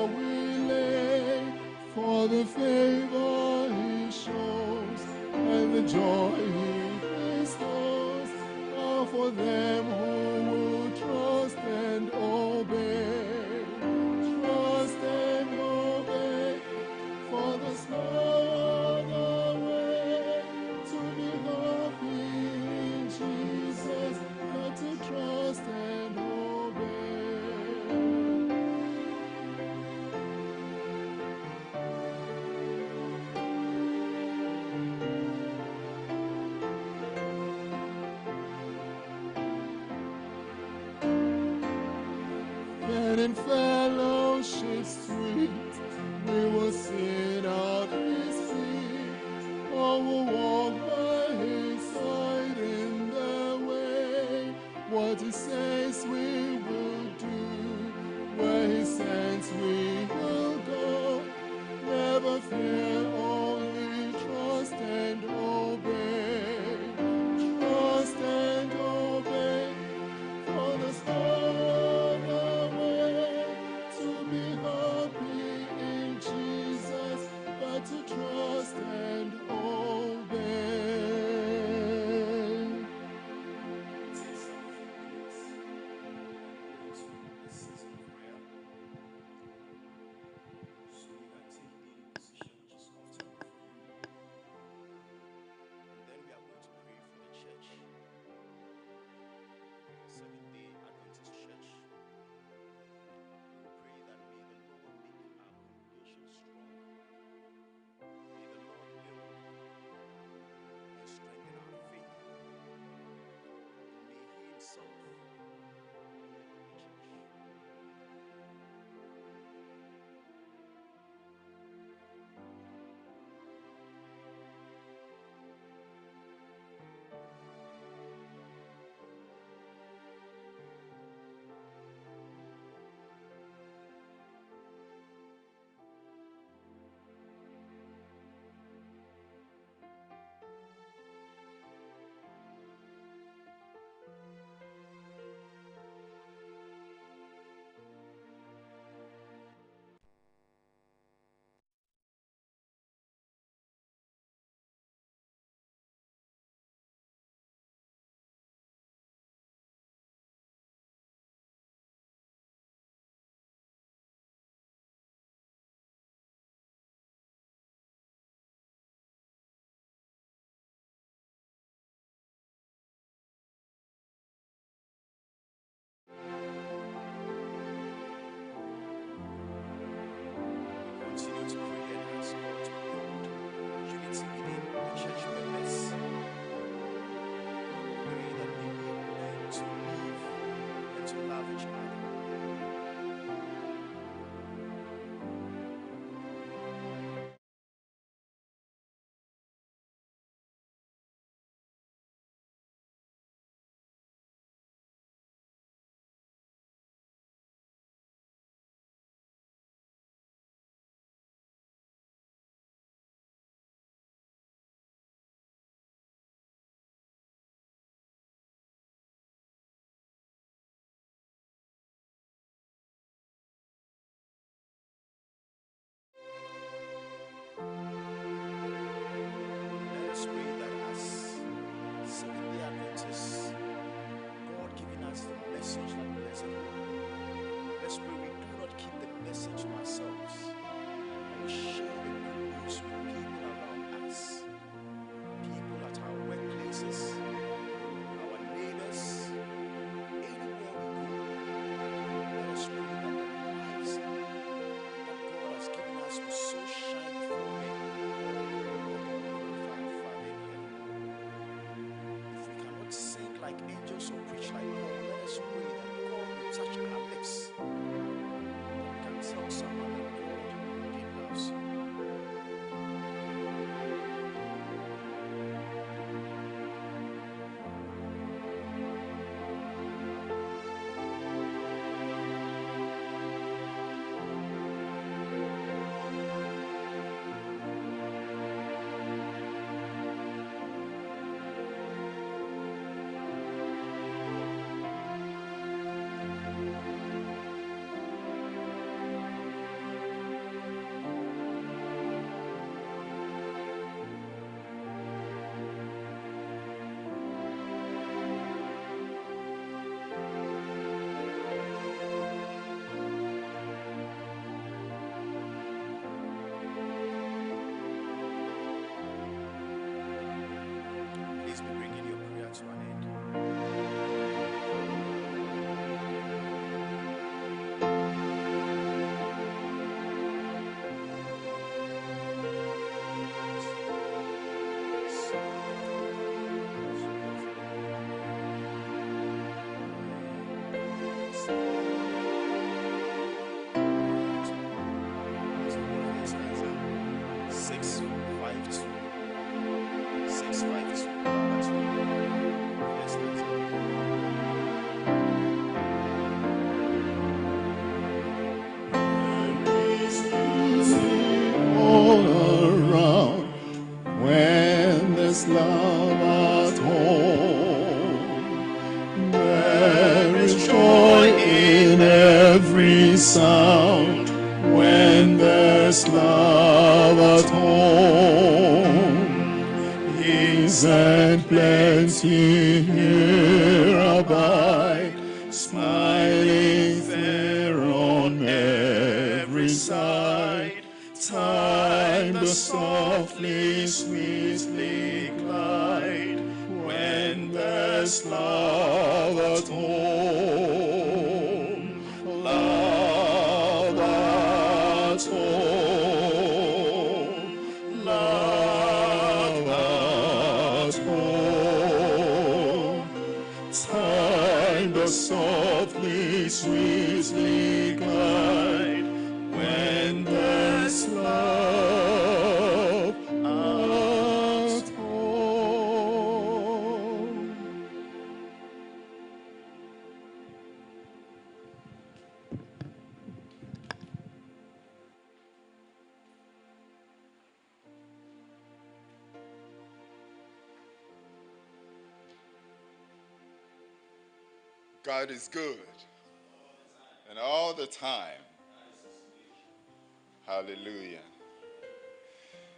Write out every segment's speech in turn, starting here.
we lay for the favor he shows and the joy he bestows are for them who will trust and obey. Trust and obey, for the small way to be happy in Jesus, but to trust and obey. And in fellowship sweet, we will sit at his feet, or will walk by his side in the way. What he says we will do, where he sends we will go. Never fear, only trust and obey. Trust and obey, for the start away to be happy in Jesus, but to trust and obey. Seventh-day Adventist Church. We pray that may the Lord make our congregation strong. May the Lord build and strengthen our faith. And may He Himself build the church. Continue to pray and ask God to build unity within the church members. Pray that we will learn to live and to love each other. Let us pray that as Seventh-day Adventists, God giving us the message that blessed Lord. Let's pray we do not keep the message to ourselves, and we share the good news with people around us, people at our workplaces, our neighbors, anywhere we go. Let us pray that the lives that God has given us will so shine before men all over the glorify our Father in heaven. If we cannot sing like angels or preach like Paul, let us pray that God will touch our lips and can tell someone that God indeed loves you. found when there's love at home. Ease and plenty here abide, smiling there on every side. Time does softly, sweetly glide when there's love at home. Love at home. Love at home. Time does softly, sweetly glide when there's love at home. God is good, and all the time. Hallelujah.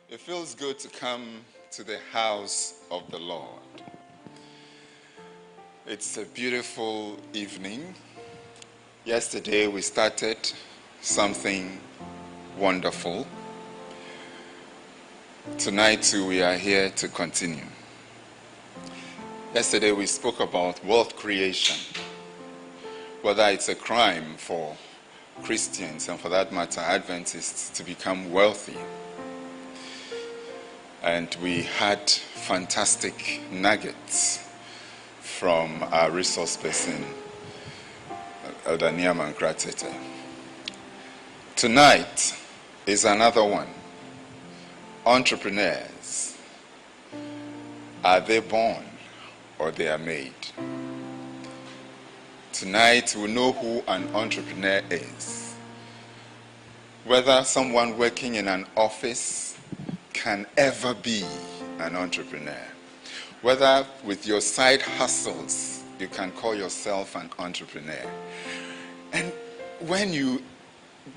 It feels good to come to the house of the Lord. It's a beautiful evening. Yesterday we started something wonderful. Tonight too we are here to continue. Yesterday we spoke about wealth creation, whether it's a crime for Christians and for that matter Adventists to become wealthy. And we had fantastic nuggets from our resource person, Elder Niaman Kratete. Tonight is another one. Entrepreneurs. Are they born or they are made? Tonight we'll know who an entrepreneur is. Whether someone working in an office can ever be an entrepreneur. Whether with your side hustles you can call yourself an entrepreneur. And when you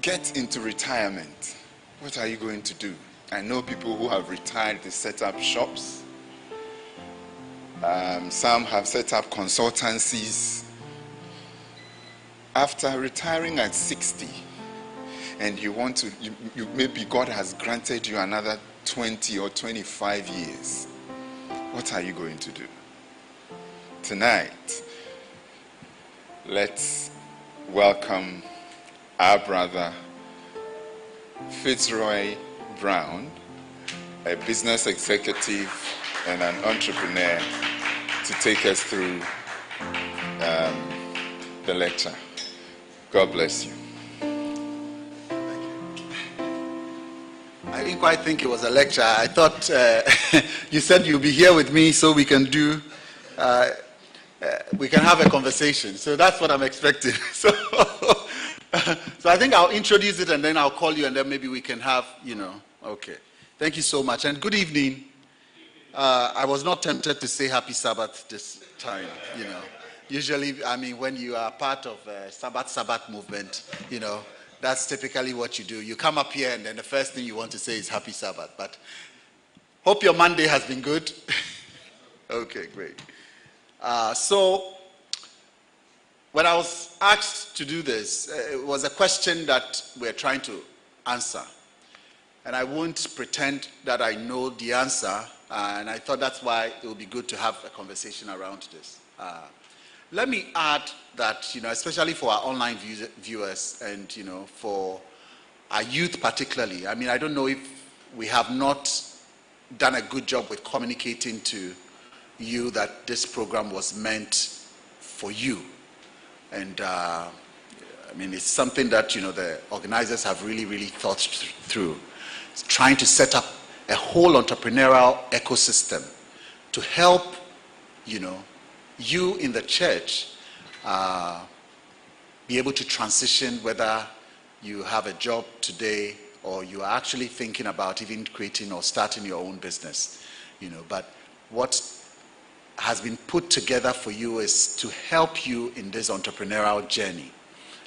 get into retirement, what are you going to do? I know people who have retired, they set up shops. Some have set up consultancies. After retiring at 60, and you want to, you maybe God has granted you another 20 or 25 years. What are you going to do? Tonight, let's welcome our brother Fitzroy Brown, a business executive and an entrepreneur, to take us through the lecture. God bless you. I didn't quite think it was a lecture. I thought you said you'll be here with me so we can do, we can have a conversation. So that's what I'm expecting. So I think I'll introduce it and then I'll call you and then maybe we can have, okay. Thank you so much and good evening. I was not tempted to say happy Sabbath this time, Usually, when you are part of a Sabbath movement, that's typically what you do. You come up here and then the first thing you want to say is happy Sabbath. But hope your Monday has been good. Okay, great. So when I was asked to do this, it was a question that we're trying to answer. And I won't pretend that I know the answer. And I thought that's why it would be good to have a conversation around this. Let me add that, especially for our online viewers and, for our youth particularly, I don't know if we have not done a good job with communicating to you that this program was meant for you. And, it's something that, the organizers have really, really thought through. It's trying to set up a whole entrepreneurial ecosystem to help, you in the church be able to transition, whether you have a job today or you are actually thinking about even creating or starting your own business, but what has been put together for you is to help you in this entrepreneurial journey.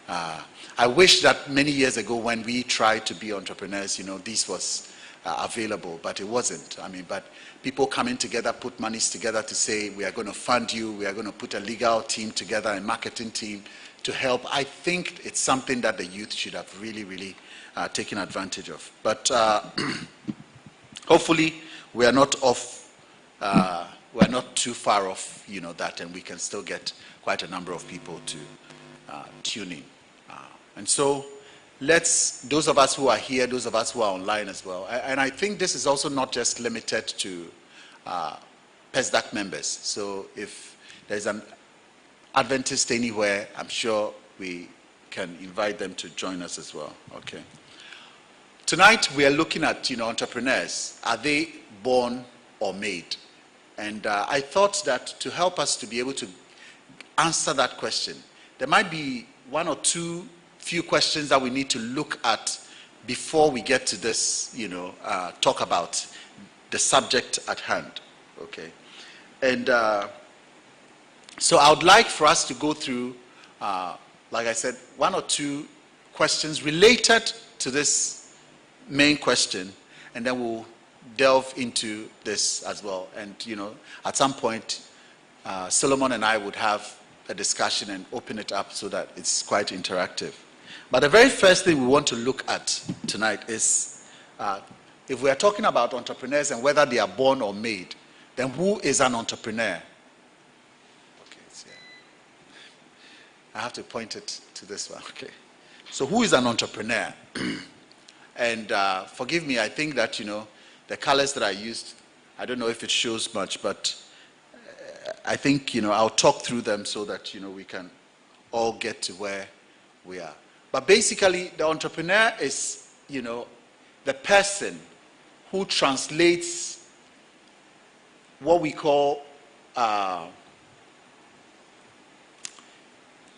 I wish that many years ago when we tried to be entrepreneurs, this was available, but it wasn't. But people coming together, put monies together to say, we are going to fund you, we are going to put a legal team together, a marketing team to help. I think it's something that the youth should have really, really taken advantage of. But hopefully we are not off, we're not too far off, that, and we can still get quite a number of people to tune in. And so those of us who are here, those of us who are online as well, and I think this is also not just limited to Pesdac members. So if there's an Adventist anywhere, I'm sure we can invite them to join us as well. Okay. Tonight we are looking at, entrepreneurs. Are they born or made? And I thought that to help us to be able to answer that question, there might be one or two few questions that we need to look at before we get to this, talk about the subject at hand. Okay. And so I would like for us to go through, like I said, one or two questions related to this main question, and then we'll delve into this as well. And, at some point, Solomon and I would have a discussion and open it up so that it's quite interactive. But the very first thing we want to look at tonight is, if we are talking about entrepreneurs and whether they are born or made, then who is an entrepreneur? Okay, it's here. I have to point it to this one. Okay. So who is an entrepreneur? And forgive me, I think that, the colors that I used, I don't know if it shows much, but I think, I'll talk through them so that, we can all get to where we are. But basically, the entrepreneur is, the person who translates what we call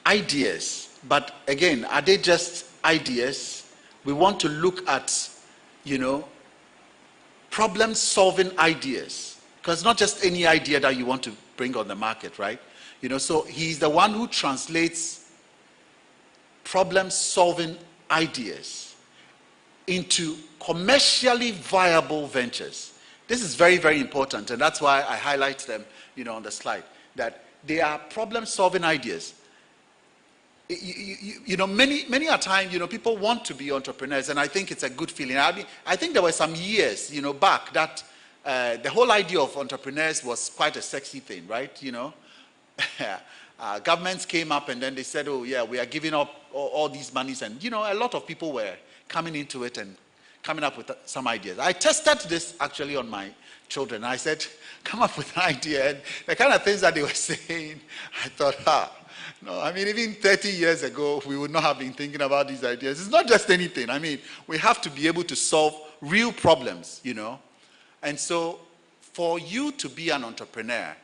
ideas. But again, are they just ideas? We want to look at, problem-solving ideas. Because it's not just any idea that you want to bring on the market, right? So he's the one who translates problem-solving ideas into commercially viable ventures. This is very, very important, and that's why I highlight them, on the slide, that they are problem-solving ideas. Many a time, people want to be entrepreneurs, and I think it's a good feeling. I think there were some years, back that the whole idea of entrepreneurs was quite a sexy thing, right? Governments came up and then they said, oh yeah, we are giving up all these monies, and a lot of people were coming into it and coming up with some ideas. I tested this actually on my children. I said, come up with an idea, and the kind of things that they were saying, I thought, no, even 30 years ago, we would not have been thinking about these ideas. It's not just anything. We have to be able to solve real problems, And so for you to be an entrepreneur,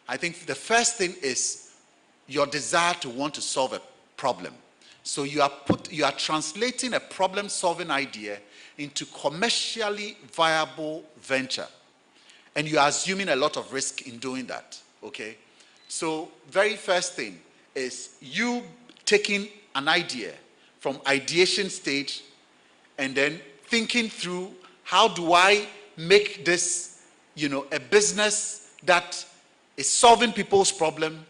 I think the first thing is your desire to want to solve a problem. So you are translating a problem-solving idea into commercially viable venture. And you are assuming a lot of risk in doing that, okay? So very first thing is you taking an idea from ideation stage and then thinking through, how do I make this, a business that is solving people's problem,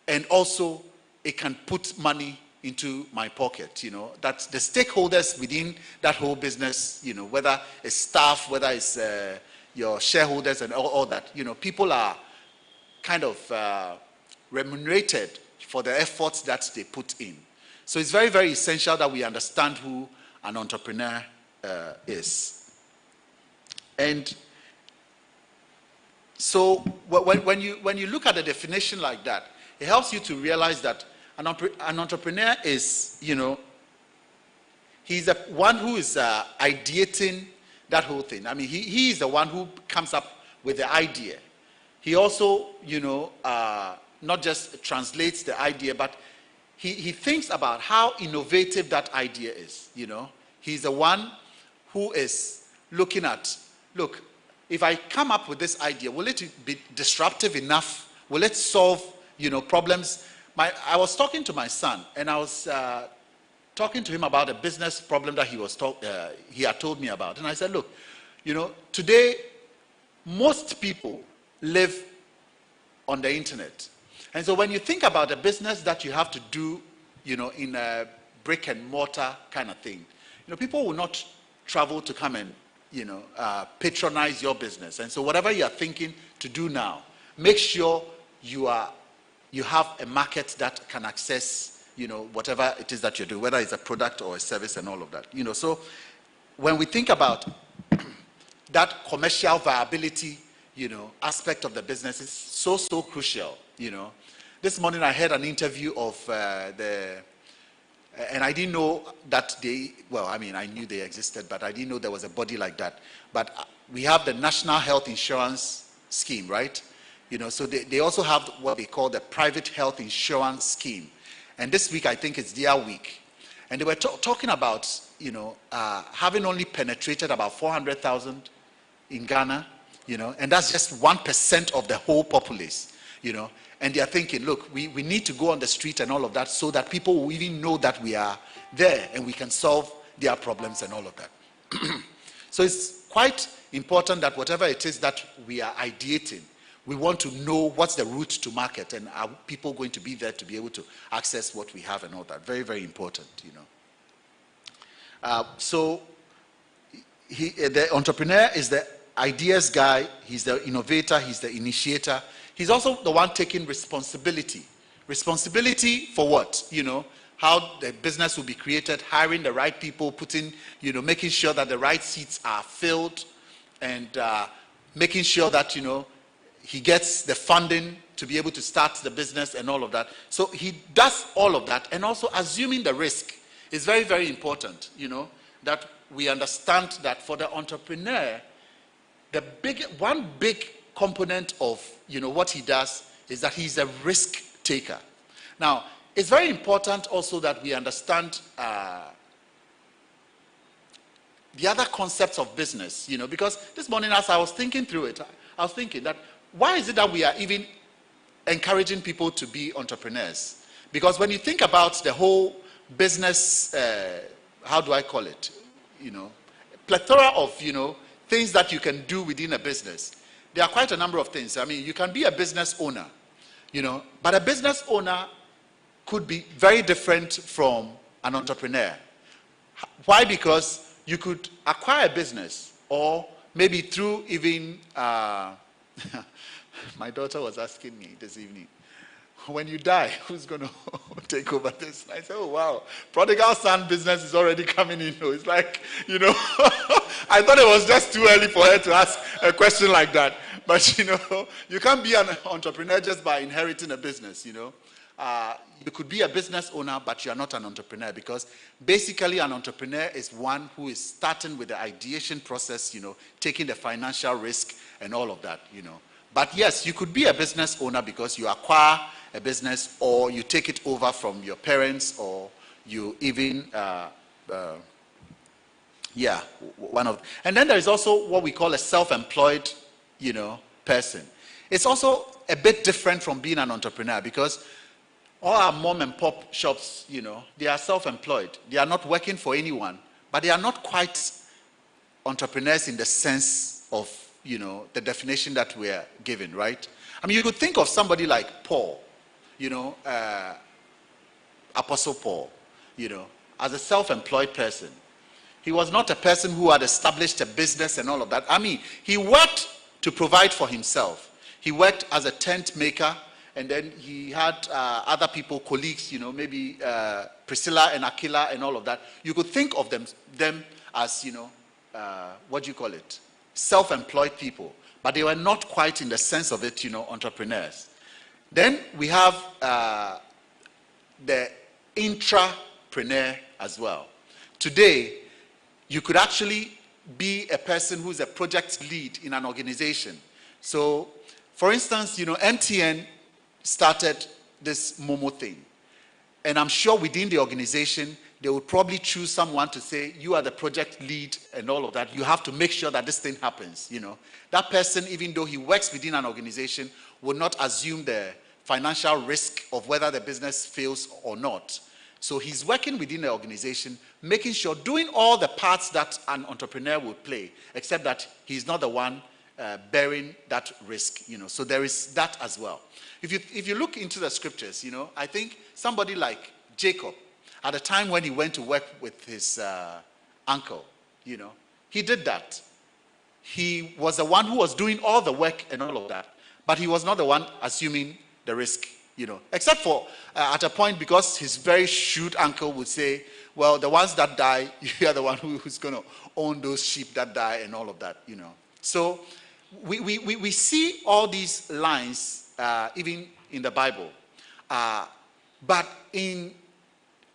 and also it can put money into my pocket, that the stakeholders within that whole business, whether it's staff, whether it's your shareholders and all that, people are kind of remunerated for the efforts that they put in. So it's very, very essential that we understand who an entrepreneur is. And so when you look at the definition like that, it helps you to realize that an entrepreneur is, he's the one who is ideating that whole thing. He is the one who comes up with the idea. He also, not just translates the idea, but he thinks about how innovative that idea is, He's the one who is looking at, look, if I come up with this idea, will it be disruptive enough? Will it solve, problems? I was talking to my son, and I was talking to him about a business problem that he had told me about. And I said, look, today, most people live on the internet. And so when you think about a business that you have to do, in a brick and mortar kind of thing, people will not travel to come and, patronize your business. And so whatever you are thinking to do now, make sure you have a market that can access, whatever it is that you do, whether it's a product or a service and all of that. So when we think about that commercial viability, aspect of the business is so crucial, This morning I heard an interview of and I didn't know that I knew they existed, but I didn't know there was a body like that. But we have the National Health Insurance Scheme, right? So they also have what they call the Private Health Insurance Scheme. And this week, I think it's their week. And they were talking about, having only penetrated about 400,000 in Ghana, and that's just 1% of the whole populace, And they are thinking, look, we need to go on the street and all of that so that people will even know that we are there and we can solve their problems and all of that. So it's quite important that whatever it is that we are ideating, we want to know what's the route to market and are people going to be there to be able to access what we have and all that. Very, very important, So the entrepreneur is the ideas guy, he's the innovator, he's the initiator. He's also the one taking responsibility. Responsibility for what? How the business will be created, hiring the right people, making sure that the right seats are filled, and making sure that, he gets the funding to be able to start the business and all of that. So he does all of that, and also assuming the risk is very, very important, that we understand that for the entrepreneur, one big component of what he does is that he's a risk taker. Now, it's very important also that we understand the other concepts of business, because this morning as I was thinking through it, I was thinking that why is it that we are even encouraging people to be entrepreneurs? Because when you think about the whole business, how do I call it? Plethora of, things that you can do within a business. There are quite a number of things. I mean, you can be a business owner, but a business owner could be very different from an entrepreneur. Why? Because you could acquire a business, or maybe through even, my daughter was asking me this evening, when you die, who's going to take over this? And I said, oh, wow, prodigal son business is already coming in. It's like, I thought it was just too early for her to ask a question like that. But, you can't be an entrepreneur just by inheriting a business, You could be a business owner, but you are not an entrepreneur, because basically an entrepreneur is one who is starting with the ideation process, taking the financial risk and all of that, But yes, you could be a business owner because you acquire a business, or you take it over from your parents, or you even, And then there is also what we call a self-employed, person. It's also a bit different from being an entrepreneur, because all our mom and pop shops, they are self-employed. They are not working for anyone, but they are not quite entrepreneurs in the sense of, the definition that we are given, right? I mean, you could think of somebody like Paul, Apostle Paul, as a self-employed person. He was not a person who had established a business and all of that. I mean, he worked to provide for himself. He worked as a tent maker, and then he had other people, colleagues, maybe Priscilla and Aquila and all of that. You could think of them as, what do you call it? Self-employed people. But they were not quite in the sense of it, entrepreneurs. Then we have the intrapreneur as well. Today, you could actually be a person who's a project lead in an organization. So, for instance, MTN started this Momo thing. And I'm sure within the organization, they would probably choose someone to say, you are the project lead and all of that. You have to make sure that this thing happens, That person, even though he works within an organization, will not assume the financial risk of whether the business fails or not. So he's working within the organization, making sure, doing all the parts that an entrepreneur would play, except that he's not the one bearing that risk, So there is that as well. If you look into the scriptures, I think somebody like Jacob, at the time when he went to work with his uncle, he did that. He was the one who was doing all the work and all of that, but he was not the one assuming the risk, except for at a point, because his very shrewd uncle would say, well, the ones that die, you are the one who's going to own those sheep that die and all of that, So we see all these lines even in the Bible. But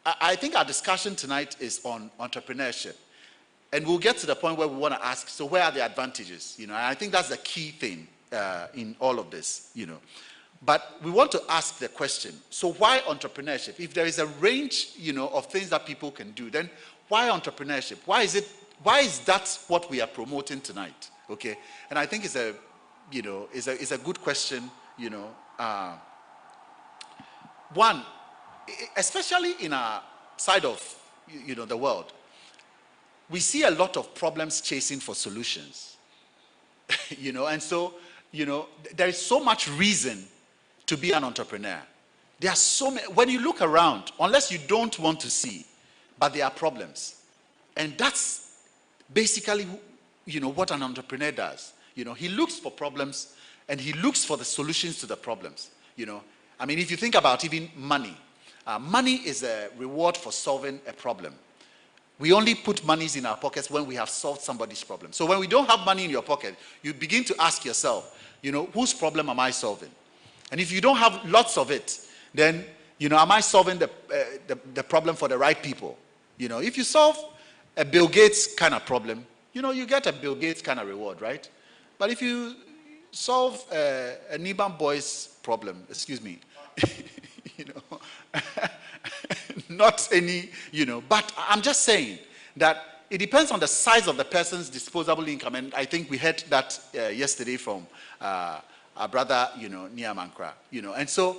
I think our discussion tonight is on entrepreneurship. And we'll get to the point where we want to ask, so where are the advantages? And I think that's the key thing in all of this, But we want to ask the question, so why entrepreneurship? If there is a range, of things that people can do, then why entrepreneurship? Why is that what we are promoting tonight? Okay? And I think it's a good question, One, especially in our side of, the world, we see a lot of problems chasing for solutions, and so, there is so much reason to be an entrepreneur. There are so many, when you look around, unless you don't want to see, but there are problems. And that's basically, what an entrepreneur does. He looks for problems and he looks for the solutions to the problems, I mean, if you think about even money, money is a reward for solving a problem. We only put monies in our pockets when we have solved somebody's problem. So when we don't have money in your pocket, you begin to ask yourself, whose problem am I solving? And if you don't have lots of it, then, am I solving the problem for the right people? If you solve a Bill Gates kind of problem, you get a Bill Gates kind of reward, right? But if you solve a Niban boy's problem, excuse me, not any, but I'm just saying that it depends on the size of the person's disposable income. And I think we heard that yesterday from our brother, Niamankra, And so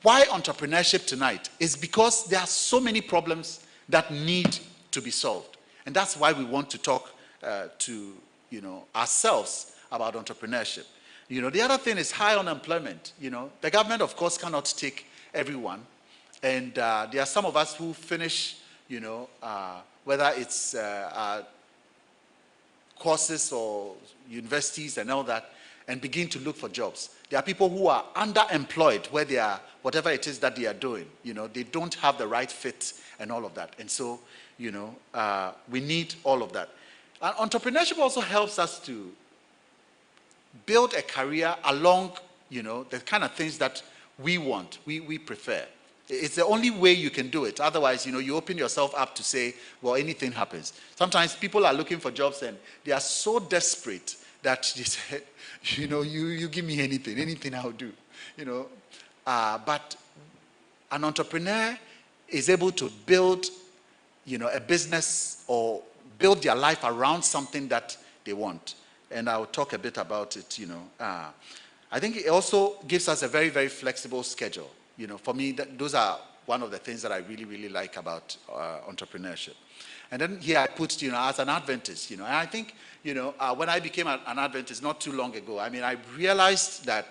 why entrepreneurship tonight is because there are so many problems that need to be solved. And that's why we want to talk to, ourselves about entrepreneurship. The other thing is high unemployment. The government, of course, cannot take everyone. And there are some of us who finish, whether it's courses or universities and all that, and begin to look for jobs. There are people who are underemployed where they are, whatever it is that they are doing. They don't have the right fit and all of that. And so, we need all of that. And entrepreneurship also helps us to build a career along, the kind of things that we want, we prefer. It's the only way you can do it. Otherwise, you open yourself up to say, well, anything happens. Sometimes people are looking for jobs and they are so desperate that they say, you give me anything I'll do. But an entrepreneur is able to build, a business or build their life around something that they want. And I'll talk a bit about it, I think it also gives us a very, very flexible schedule. For me, those are one of the things that I really, really like about entrepreneurship. And then here I put, as an Adventist, and I think, when I became an Adventist not too long ago, I mean, I realized that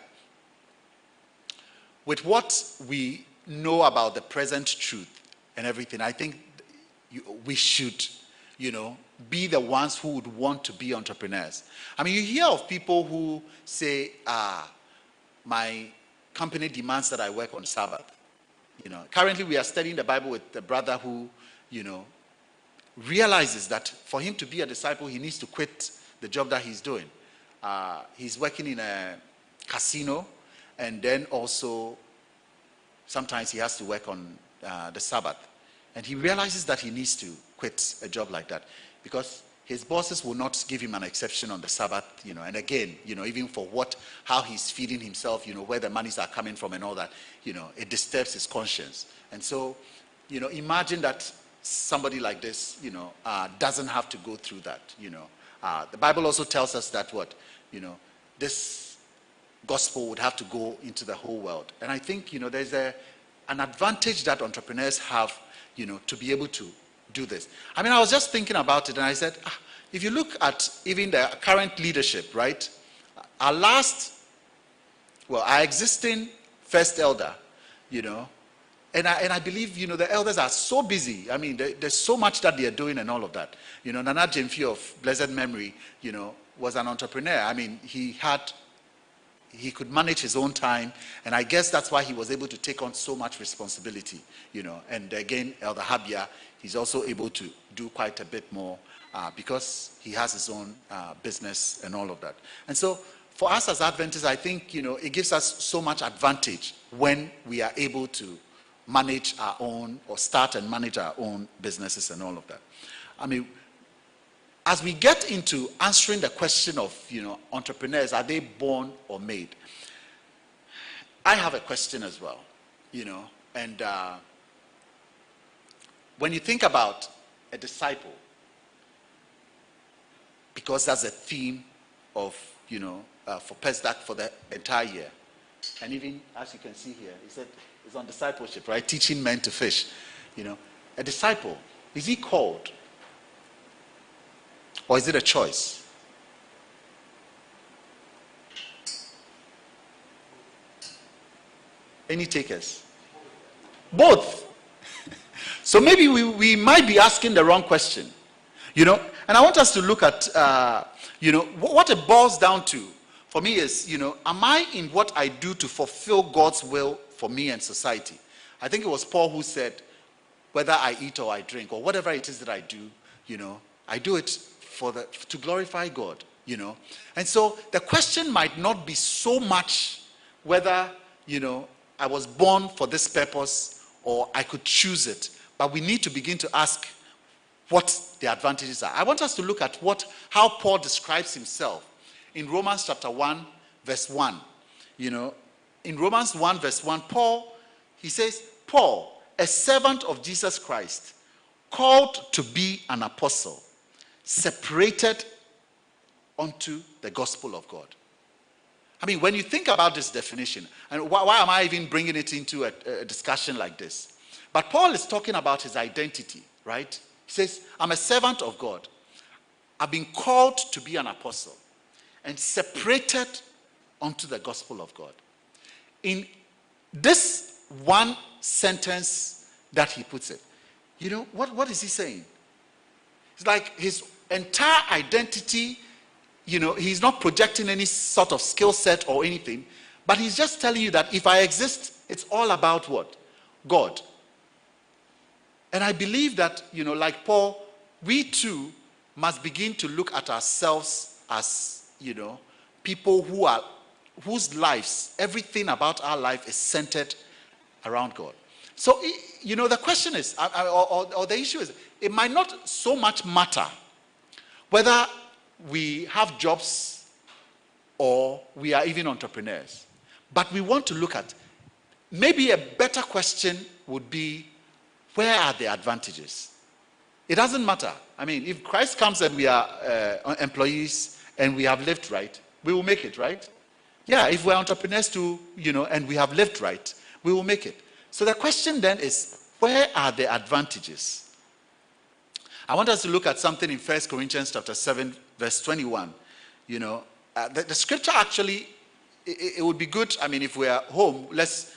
with what we know about the present truth and everything, I think we should, be the ones who would want to be entrepreneurs. I mean, you hear of people who say, my company demands that I work on Sabbath. Currently we are studying the Bible with a brother who, realizes that for him to be a disciple, he needs to quit the job that he's doing. He's working in a casino, and then also sometimes he has to work on the Sabbath. And he realizes that he needs to quit a job like that because his bosses will not give him an exception on the Sabbath, and again, even for how he's feeding himself, where the monies are coming from and all that, it disturbs his conscience. And so, imagine that somebody like this, doesn't have to go through that, The Bible also tells us that this gospel would have to go into the whole world. And I think, there's a an advantage that entrepreneurs have, to be able to do this. I mean, I was just thinking about it, and I said, if you look at even the current leadership, right? Our existing first elder, and I believe, the elders are so busy. I mean, there's so much that they are doing and all of that. Nana Jemfi of blessed memory, was an entrepreneur. I mean, he could manage his own time, and I guess that's why he was able to take on so much responsibility, And again, Elder Habia, he's also able to do quite a bit more because he has his own business and all of that. And so, for us as Adventists, I think, it gives us so much advantage when we are able to manage our own, or start and manage our own businesses and all of that. I mean, as we get into answering the question of, entrepreneurs, are they born or made? I have a question as well, and when you think about a disciple, because that's a theme of, for Pesdac for the entire year, and even as you can see here, he said it's on discipleship, right? Teaching men to fish. A disciple, is he called? Or is it a choice? Any takers? Both. So maybe we might be asking the wrong question. And I want us to look at, what it boils down to for me is, am I in what I do to fulfill God's will for me and society? I think it was Paul who said, whether I eat or I drink or whatever it is that I do, I do it to glorify God, And so the question might not be so much whether, I was born for this purpose or I could choose it, but we need to begin to ask what the advantages are. I want us to look at how Paul describes himself in Romans chapter 1, verse 1. In Romans 1, verse 1, he says, Paul, a servant of Jesus Christ, called to be an apostle, separated unto the gospel of God. I mean, when you think about this definition, and why am I even bringing it into a discussion like this? But Paul is talking about his identity, right? He says, I'm a servant of God. I've been called to be an apostle and separated unto the gospel of God. In this one sentence that he puts it, what is he saying? It's like his entire identity, he's not projecting any sort of skill set or anything, but he's just telling you that if I exist, it's all about what? God. And I believe that, like Paul, we too must begin to look at ourselves as, people whose lives, everything about our life is centered around God. So, the question is, or the issue is, it might not so much matter whether we have jobs or we are even entrepreneurs. But we want to look at, maybe a better question would be, where are the advantages? It doesn't matter. I mean, if Christ comes and we are employees and we have lived right, we will make it, right? Yeah, if we're entrepreneurs too, and we have lived right, we will make it. So the question then is, where are the advantages? I want us to look at something in 1 Corinthians chapter 7, verse 21. The scripture actually, it would be good, I mean, if we are home, let's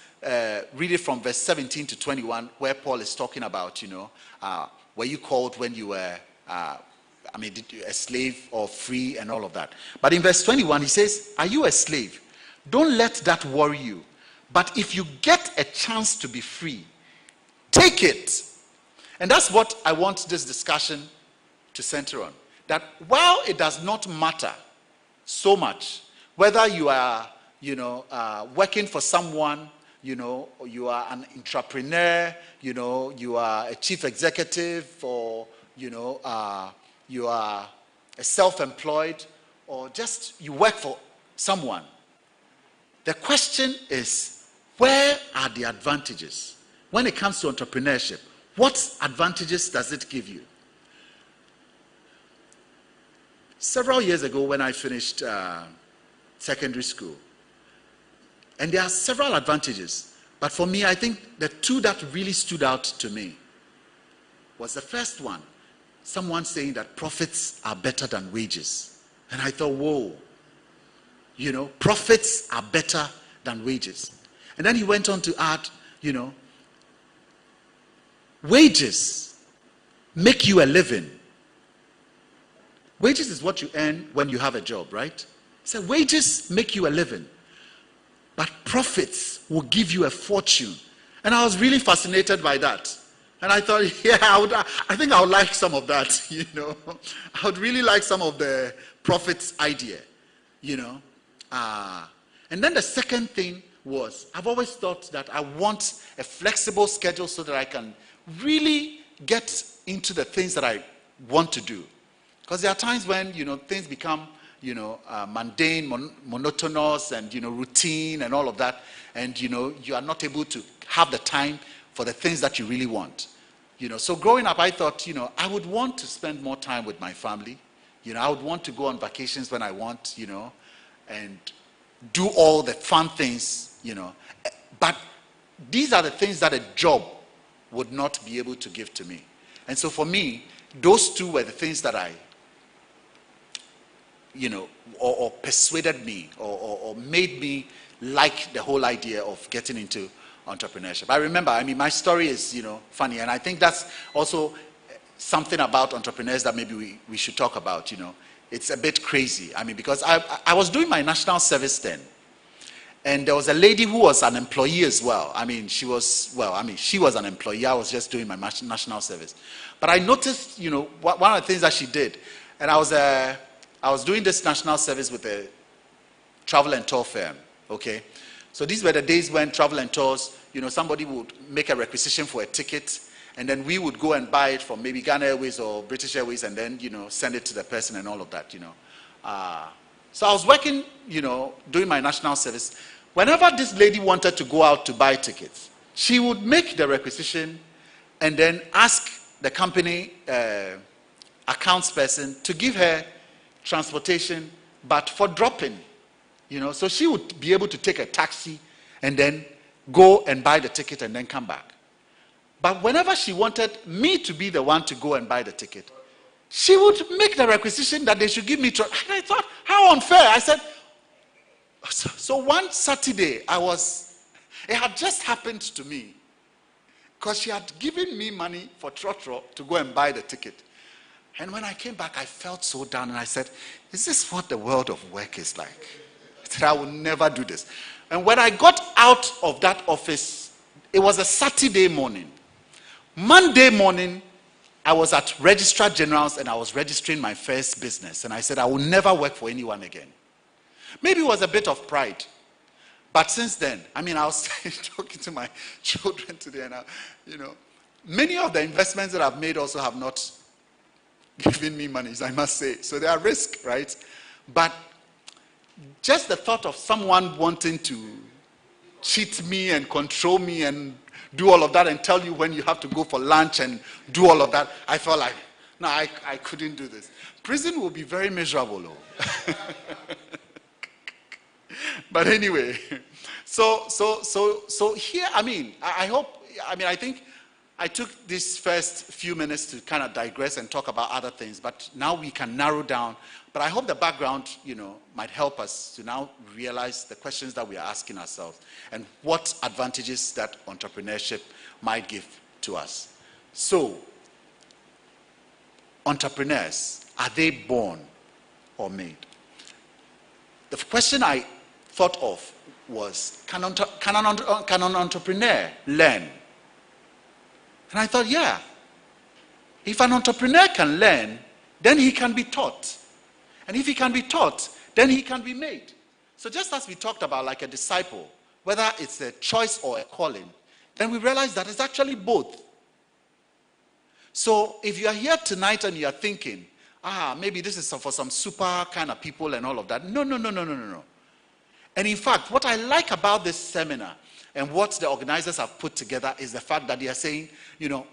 read it from verse 17 to 21, where Paul is talking about, were you called when you were, a slave or free and all of that. But in verse 21, he says, are you a slave? Don't let that worry you. But if you get a chance to be free, take it. And that's what I want this discussion to center on. That while it does not matter so much whether you are, working for someone, or you are an entrepreneur, you are a chief executive, or, you are a self-employed, or just you work for someone. The question is, where are the advantages? When it comes to entrepreneurship, what advantages does it give you? Several years ago when I finished secondary school, and there are several advantages. But for me, I think the two that really stood out to me was the first one, someone saying that profits are better than wages. And I thought, whoa, profits are better than wages. And then he went on to add, wages make you a living. Wages is what you earn when you have a job, right? So wages make you a living, but profits will give you a fortune. And I was really fascinated by that. And I thought, yeah, I think I would like some of that, I would really like some of the profits idea, And then the second thing was, I've always thought that I want a flexible schedule so that I can really get into the things that I want to do. Because there are times when, things become, mundane, monotonous, and, routine and all of that. And, you are not able to have the time for the things that you really want. So growing up, I thought, I would want to spend more time with my family. I would want to go on vacations when I want, and do all the fun things, But these are the things that a job would not be able to give to me. And so for me, those two were the things that I, or persuaded me or made me like the whole idea of getting into entrepreneurship. I remember, my story is, funny, and I think that's also something about entrepreneurs that maybe we should talk about, It's a bit crazy. Because I was doing my national service then, and there was a lady who was an employee as well. She was an employee. I was just doing my national service. But I noticed, one of the things that she did, and I was doing this national service with a travel and tour firm, okay? So these were the days when travel and tours, somebody would make a requisition for a ticket, and then we would go and buy it from maybe Ghana Airways or British Airways, and then, send it to the person and all of that, So I was working, doing my national service. Whenever this lady wanted to go out to buy tickets, she would make the requisition and then ask the company accounts person to give her transportation, but for drop-in, So she would be able to take a taxi and then go and buy the ticket and then come back. But whenever she wanted me to be the one to go and buy the ticket, she would make the requisition that they should give me. And I thought, how unfair. I said, so one Saturday, it had just happened to me because she had given me money for Trotro to go and buy the ticket. And when I came back, I felt so down, and I said, is this what the world of work is like? I said, I will never do this. And when I got out of that office, it was a Saturday morning. Monday morning, I was at Registrar General's and I was registering my first business. And I said, I will never work for anyone again. Maybe it was a bit of pride. But since then, I was talking to my children today, and many of the investments that I've made also have not given me money, I must say. So there are risks, right? But just the thought of someone wanting to cheat me and control me and do all of that and tell you when you have to go for lunch and do all of that, I felt like, no, I couldn't do this. Prison will be very miserable, though. But anyway, so here, I think I took these first few minutes to kind of digress and talk about other things, but now we can narrow down. But I hope the background, might help us to now realize the questions that we are asking ourselves and what advantages that entrepreneurship might give to us. So, entrepreneurs, are they born or made? The question I thought of was, can an entrepreneur learn? And I thought, yeah, if an entrepreneur can learn, then he can be taught. And if he can be taught, then he can be made. So just as we talked about like a disciple, whether it's a choice or a calling, then we realize that it's actually both. So if you are here tonight and you are thinking, maybe this is for some super kind of people and all of that. No. And in fact, what I like about this seminar and what the organizers have put together is the fact that they are saying,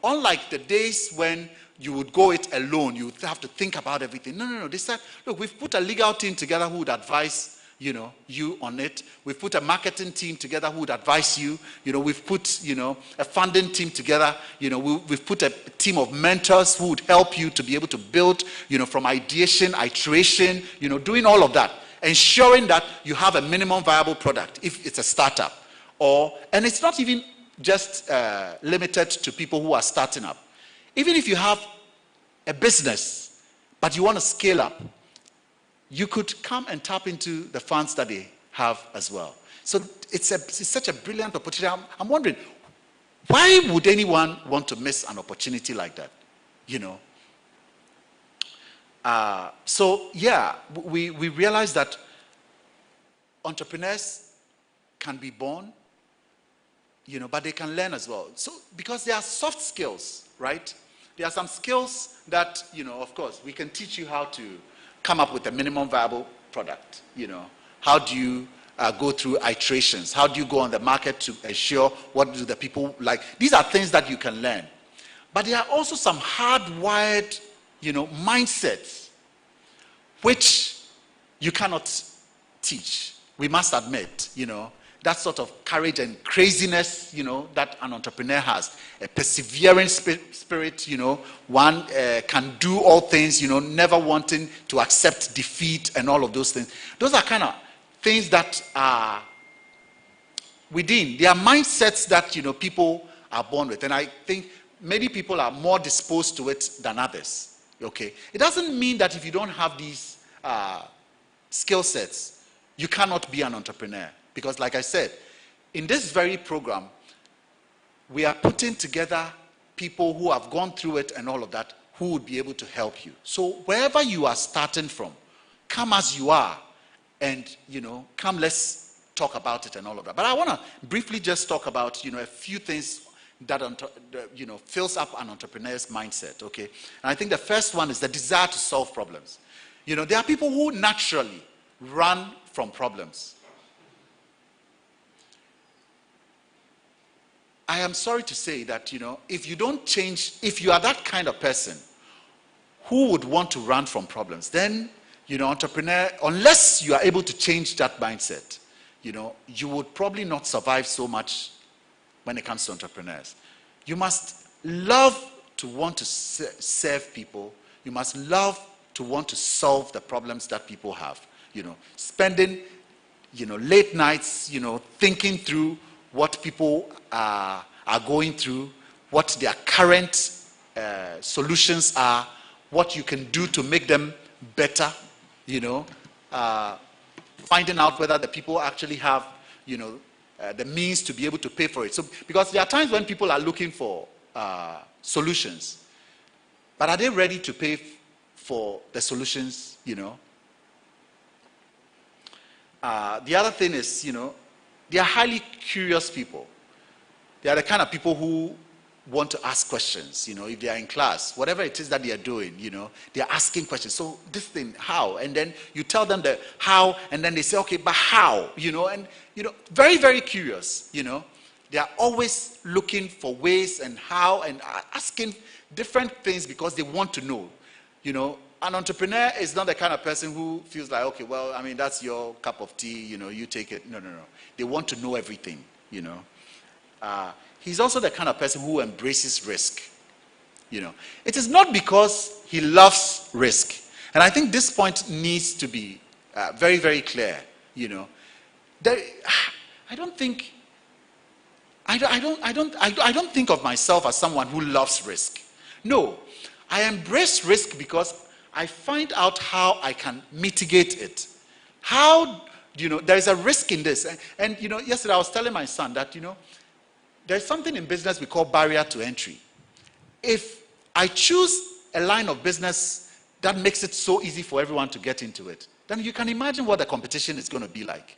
unlike the days when you would go it alone, you would have to think about everything. No. They said, look, we've put a legal team together who would advise you on it. We've put a marketing team together who would advise you. We've put, a funding team together. We've put a team of mentors who would help you to be able to build, from ideation, iteration, doing all of that, ensuring that you have a minimum viable product if it's a startup. And it's not even just limited to people who are starting up. Even if you have a business, but you want to scale up, you could come and tap into the funds that they have as well. So it's such a brilliant opportunity. I'm wondering, why would anyone want to miss an opportunity like that? We realize that entrepreneurs can be born, but they can learn as well. So because there are soft skills, right? There are some skills that, of course, we can teach you how to come up with a minimum viable product. How do you go through iterations? How do you go on the market to ensure what do the people like? These are things that you can learn. But there are also some hardwired, mindsets which you cannot teach. We must admit, that sort of courage and craziness, that an entrepreneur has. A persevering spirit, one can do all things, never wanting to accept defeat and all of those things. Those are kind of things that are within. They are mindsets that, people are born with. And I think many people are more disposed to it than others. Okay? It doesn't mean that if you don't have these skill sets, you cannot be an entrepreneur. Because like I said, in this very program, we are putting together people who have gone through it and all of that, who would be able to help you. So wherever you are starting from, come as you are, and come, let's talk about it and all of that. But I want to briefly just talk about a few things that fills up an entrepreneur's mindset. Okay, and I think the first one is the desire to solve problems. There are people who naturally run from problems. I am sorry to say that, if you don't change, if you are that kind of person who would want to run from problems, then, entrepreneur, unless you are able to change that mindset, you would probably not survive so much when it comes to entrepreneurs. You must love to want to serve people. You must love to want to solve the problems that people have. Spending, late nights, thinking through what people are going through, what their current solutions are, what you can do to make them better, finding out whether the people actually have, the means to be able to pay for it. So, because there are times when people are looking for solutions, but are they ready to pay for the solutions, The other thing is, they are highly curious people. They are the kind of people who want to ask questions. If they are in class, whatever it is that they are doing, they are asking questions. So this thing, how? And then you tell them the how, and then they say, okay, but how? And very, very curious. They are always looking for ways and how, and asking different things because they want to know. An entrepreneur is not the kind of person who feels like, okay, well, I mean, that's your cup of tea, you take it. No. They want to know everything, He's also the kind of person who embraces risk, It is not because he loves risk. And I think this point needs to be very, very clear, I don't think of myself as someone who loves risk. No, I embrace risk because I find out how I can mitigate it. How, there is a risk in this. And yesterday I was telling my son that, there's something in business we call barrier to entry. If I choose a line of business that makes it so easy for everyone to get into it, then you can imagine what the competition is going to be like.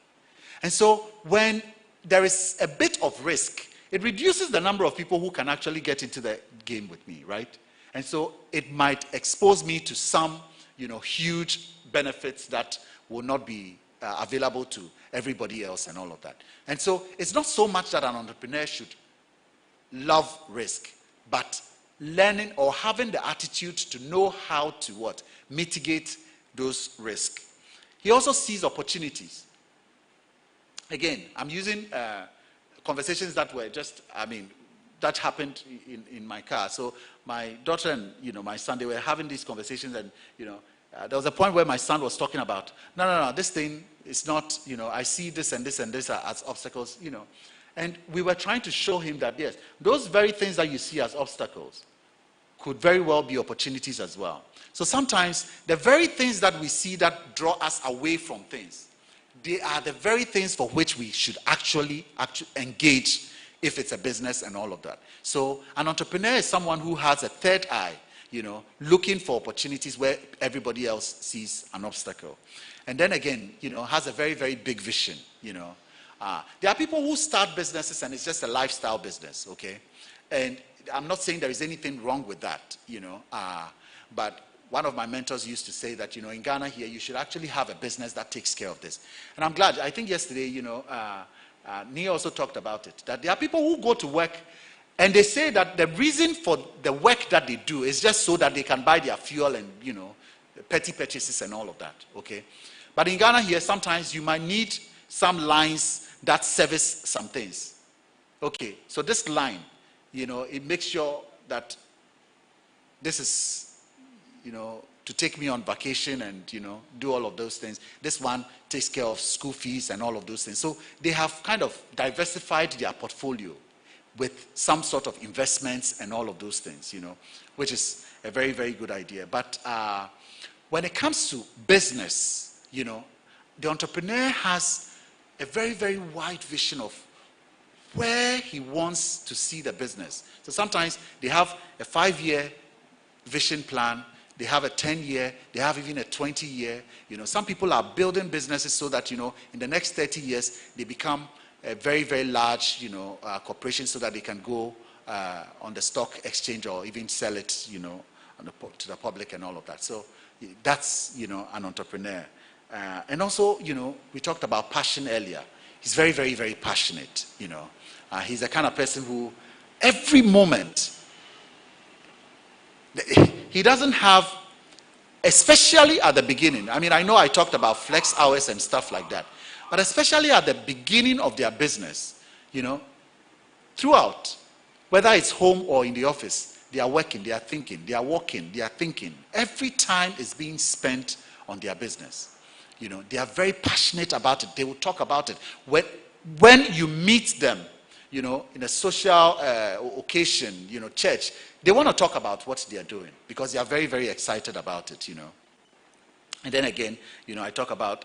And so when there is a bit of risk, it reduces the number of people who can actually get into the game with me, right? And so it might expose me to some, huge benefits that will not be available to everybody else and all of that. And so it's not so much that an entrepreneur should love risk, but learning or having the attitude to know how to mitigate those risks. He also sees opportunities. again, I'm using conversations that were just, that happened in my car. So my daughter and, my son, they were having these conversations, and, there was a point where my son was talking about, no, this thing is not, I see this and this and this as obstacles, And we were trying to show him that, yes, those very things that you see as obstacles could very well be opportunities as well. So sometimes the very things that we see that draw us away from things, they are the very things for which we should actually engage if it's a business and all of that. So an entrepreneur is someone who has a third eye, looking for opportunities where everybody else sees an obstacle. And then again, has a very, very big vision, There are people who start businesses and it's just a lifestyle business, okay? And I'm not saying there is anything wrong with that, but one of my mentors used to say that, in Ghana here, you should actually have a business that takes care of this. And I'm glad. I think yesterday, Nia also talked about it, that there are people who go to work and they say that the reason for the work that they do is just so that they can buy their fuel and, petty purchases and all of that, okay? But in Ghana here, sometimes you might need some lines that service some things. Okay, so this line, it makes sure that this is, to take me on vacation and, do all of those things. This one takes care of school fees and all of those things. So they have kind of diversified their portfolio with some sort of investments and all of those things, which is a very, very good idea. But when it comes to business, the entrepreneur has a very, very wide vision of where he wants to see the business. So sometimes they have a 5-year vision plan, they have a 10-year, they have even a 20-year. Some people are building businesses so that, in the next 30 years, they become a very, very large, corporation so that they can go on the stock exchange or even sell it, to the public and all of that. So that's, an entrepreneur. And also, we talked about passion earlier. He's very, very, very passionate, He's the kind of person who, every moment, he doesn't have, especially at the beginning. I know I talked about flex hours and stuff like that, but especially at the beginning of their business, throughout, whether it's home or in the office, they are working, they are thinking, they are walking, they are thinking. Every time is being spent on their business. They are very passionate about it. They will talk about it. When you meet them, in a social occasion, church, they want to talk about what they are doing because they are very, very excited about it, And then again, I talk about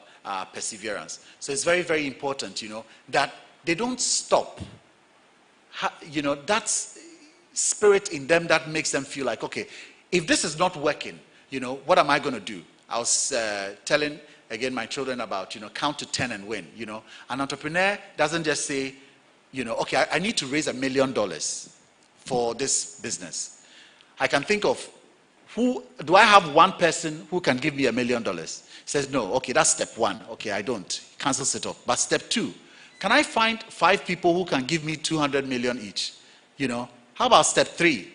perseverance. So it's very, very important, that they don't stop. That's spirit in them that makes them feel like, okay, if this is not working, what am I going to do? I was telling, again, my children about, count to 10 and win. An entrepreneur doesn't just say, okay, I need to raise $1 million for this business. I can think of, do I have one person who can give me $1 million? He says, no, okay, that's step 1. Okay, I don't. He cancels it off. But step 2, can I find 5 people who can give me 200 million each? How about step 3?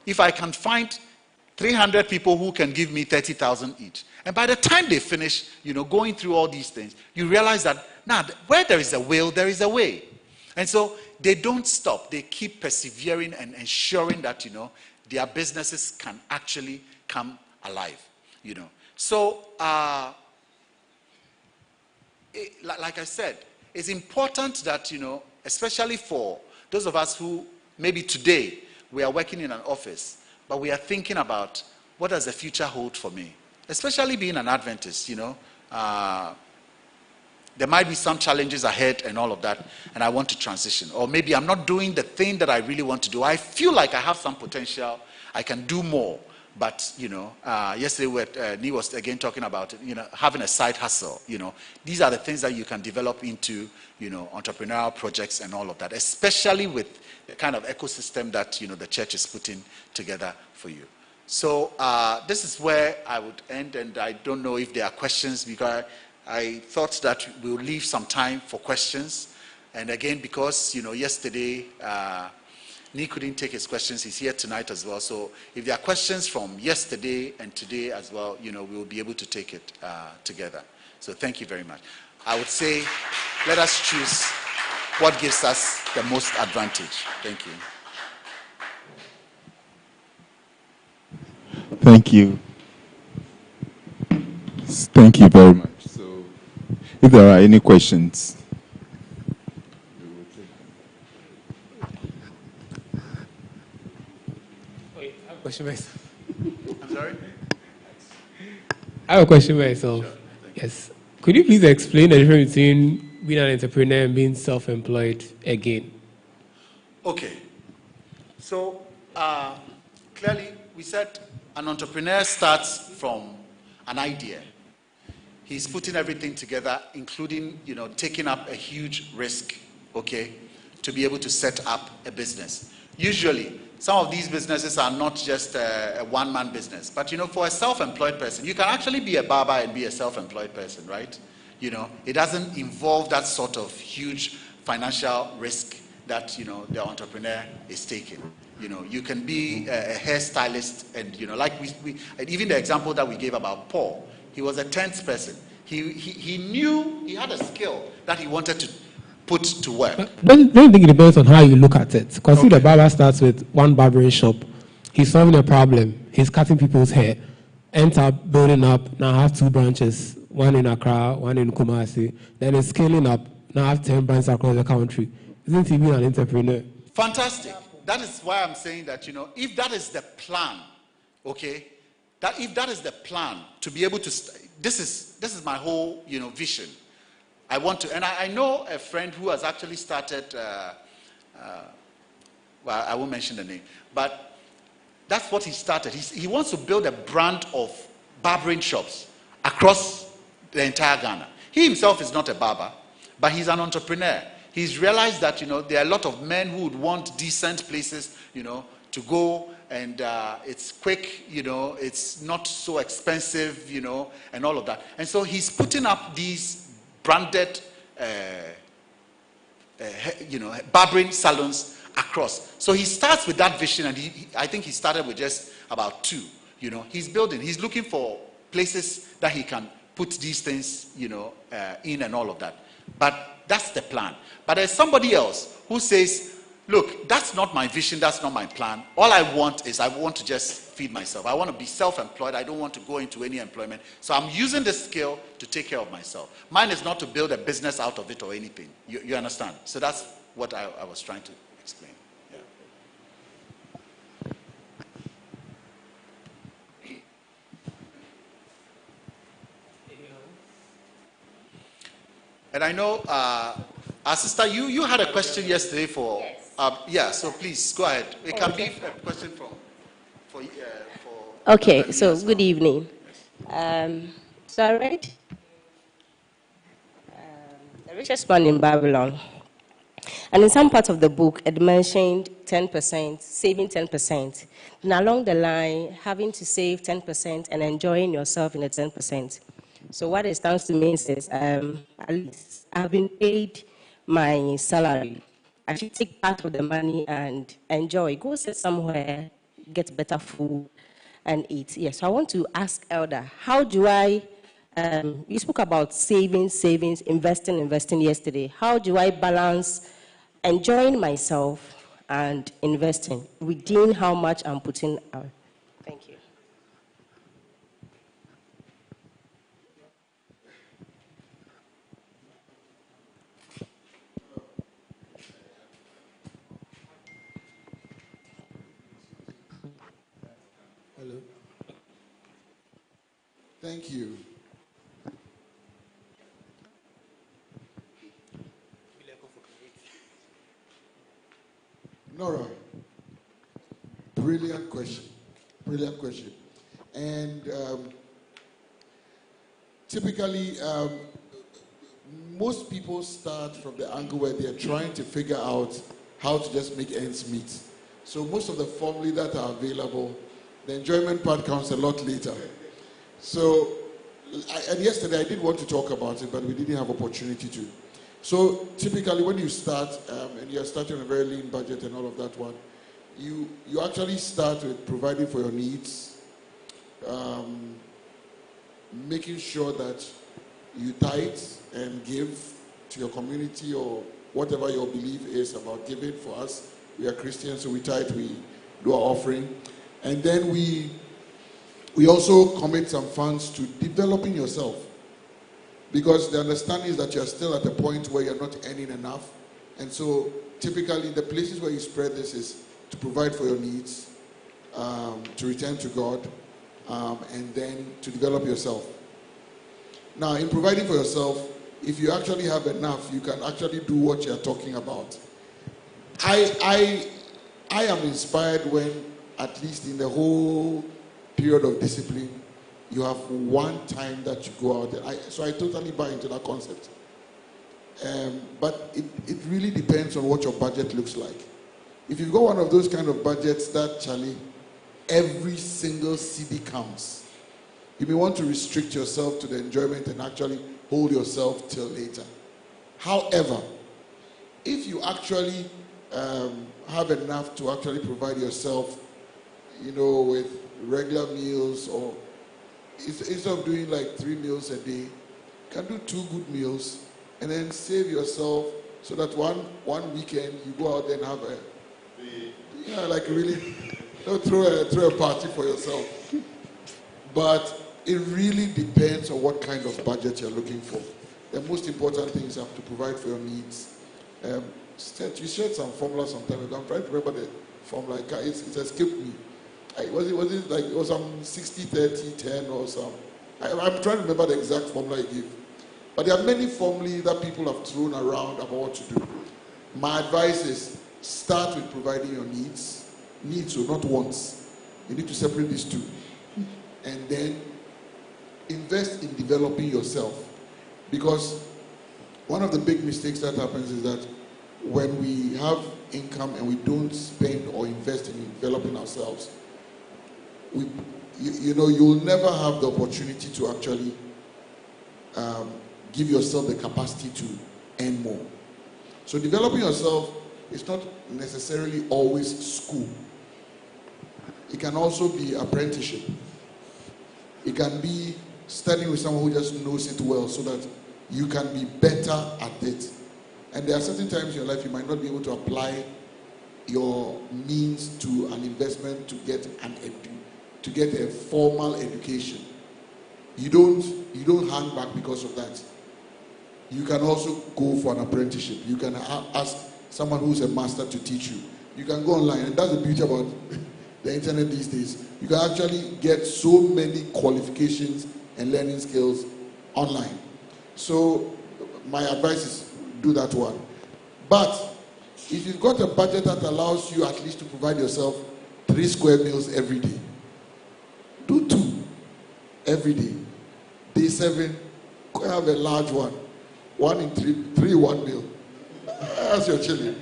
If I can find 300 people who can give me 30,000 each. And by the time they finish, going through all these things, you realize that, where there is a will, there is a way. And so they don't stop. They keep persevering and ensuring that, their businesses can actually come alive, So, like I said, it's important that, especially for those of us who maybe today we are working in an office, but we are thinking about what does the future hold for me? Especially being an Adventist, there might be some challenges ahead and all of that, and I want to transition. Or maybe I'm not doing the thing that I really want to do. I feel like I have some potential. I can do more. But, yesterday Nii was again talking about, having a side hustle. These are the things that you can develop into, entrepreneurial projects and all of that, especially with the kind of ecosystem that, the church is putting together for you. So this is where I would end, and I don't know if there are questions, because I thought that we'll leave some time for questions. And again, because, yesterday, Nii couldn't take his questions. He's here tonight as well. So if there are questions from yesterday and today as well, we'll be able to take it together. So thank you very much. I would say let us choose what gives us the most advantage. Thank you. Thank you. Thank you very much. So, if there are any questions, we will take them. Wait, I have a question myself. I'm sorry? I have a question myself. Sure. Yes. Could you please explain the difference between being an entrepreneur and being self-employed again? Okay. So, clearly, we said an entrepreneur starts from an idea. He's putting everything together, including, taking up a huge risk, okay, to be able to set up a business. Usually, some of these businesses are not just a one-man business, but, for a self-employed person, you can actually be a barber and be a self-employed person, right? It doesn't involve that sort of huge financial risk that, the entrepreneur is taking. You can be a hairstylist and, like and even the example that we gave about Paul, he was a tenth person. He knew he had a skill that he wanted to put to work. Don't you think it depends on how you look at it? Because Okay. the barber starts with one barbering shop. He's solving a problem. He's cutting people's hair. Ends up building up. Now I have 2 branches. One in Accra, one in Kumasi. Then it's scaling up. Now I have 10 branches across the country. Isn't he being an entrepreneur? Fantastic. That is why I'm saying that, if that is the plan, okay, that if that is the plan to be able to, this is my whole, vision. I want to, and I know a friend who has actually started, well, I won't mention the name, but that's what he started. He wants to build a brand of barbering shops across the entire Ghana. He himself is not a barber, but he's an entrepreneur. He's realized that, there are a lot of men who would want decent places, to go, and it's quick, it's not so expensive, and all of that. And so he's putting up these branded, barbering salons across. So he starts with that vision, and I think he started with just about 2. He's building. He's looking for places that he can put these things, in and all of that. But that's the plan. But there's somebody else who says, look, that's not my vision, that's not my plan. All I want is I want to just feed myself. I want to be self-employed. I don't want to go into any employment. So I'm using this skill to take care of myself. Mine is not to build a business out of it or anything. You understand? So that's what I was trying to explain. Yeah. And I know, our sister, you had a question yesterday for, so please go ahead. It can be a question for Okay, so good evening. So I read The Richest Man in Babylon. And in some part of the book, it mentioned 10%, saving 10%. And along the line, having to save 10% and enjoying yourself in the 10%. So what it stands to mean is, at least I've been paid my salary. I should take part of the money and enjoy. Go sit somewhere, get better food, and eat. Yes, so I want to ask Elder, how do I, you spoke about savings, investing yesterday. How do I balance enjoying myself and investing within how much I'm putting out? Thank you. Hello. Thank you. Nora, brilliant question. Brilliant question. And typically, most people start from the angle where they're trying to figure out how to just make ends meet. So most of the formulae that are available, the enjoyment part comes a lot later. So, and yesterday I did want to talk about it, but we didn't have opportunity to. So typically when you start, and you're starting on a very lean budget and all of that one, you actually start with providing for your needs, making sure that you tithe and give to your community or whatever your belief is about giving. For us, we are Christians, so we tithe, we do our offering. And then we also commit some funds to developing yourself. Because the understanding is that you're still at a point where you're not earning enough. And so typically the places where you spread this is to provide for your needs, to return to God, and then to develop yourself. Now, in providing for yourself, if you actually have enough, you can actually do what you're talking about. I am inspired when, at least in the whole period of discipline, you have one time that you go out there. So I totally buy into that concept. But it really depends on what your budget looks like. If you've got one of those kind of budgets that, Charlie, every single CD counts, you may want to restrict yourself to the enjoyment and actually hold yourself till later. However, if you actually have enough to actually provide yourself, with regular meals, or instead of doing like 3 meals a day, you can do 2 good meals and then save yourself so that one weekend you go out there and have throw a party for yourself. But it really depends on what kind of budget you're looking for. The most important thing is you have to provide for your needs. You shared some formula sometime ago. I'm trying to remember the formula. It's escaped me. Was it like it was some 60-30-10 or some? I'm trying to remember the exact formula I gave. But there are many formulae that people have thrown around about what to do. My advice is start with providing your needs. Needs, so not wants. You need to separate these two. And then invest in developing yourself. Because one of the big mistakes that happens is that when we have income and we don't spend or invest in developing ourselves, you'll never have the opportunity to actually give yourself the capacity to earn more. So developing yourself is not necessarily always school. It can also be apprenticeship. It can be studying with someone who just knows it well so that you can be better at it. And there are certain times in your life you might not be able to apply your means to an investment to get a formal education. You don't hang back because of that. You can also go for an apprenticeship. You can ask someone who's a master to teach you. You can go online, and that's the beauty about the internet these days. You can actually get so many qualifications and learning skills online. So my advice is do that one. But if you've got a budget that allows you at least to provide yourself 3 square meals every day, do 2 every day. Day 7, go have a large one. 1 in 3 1 meal. That's your chilling.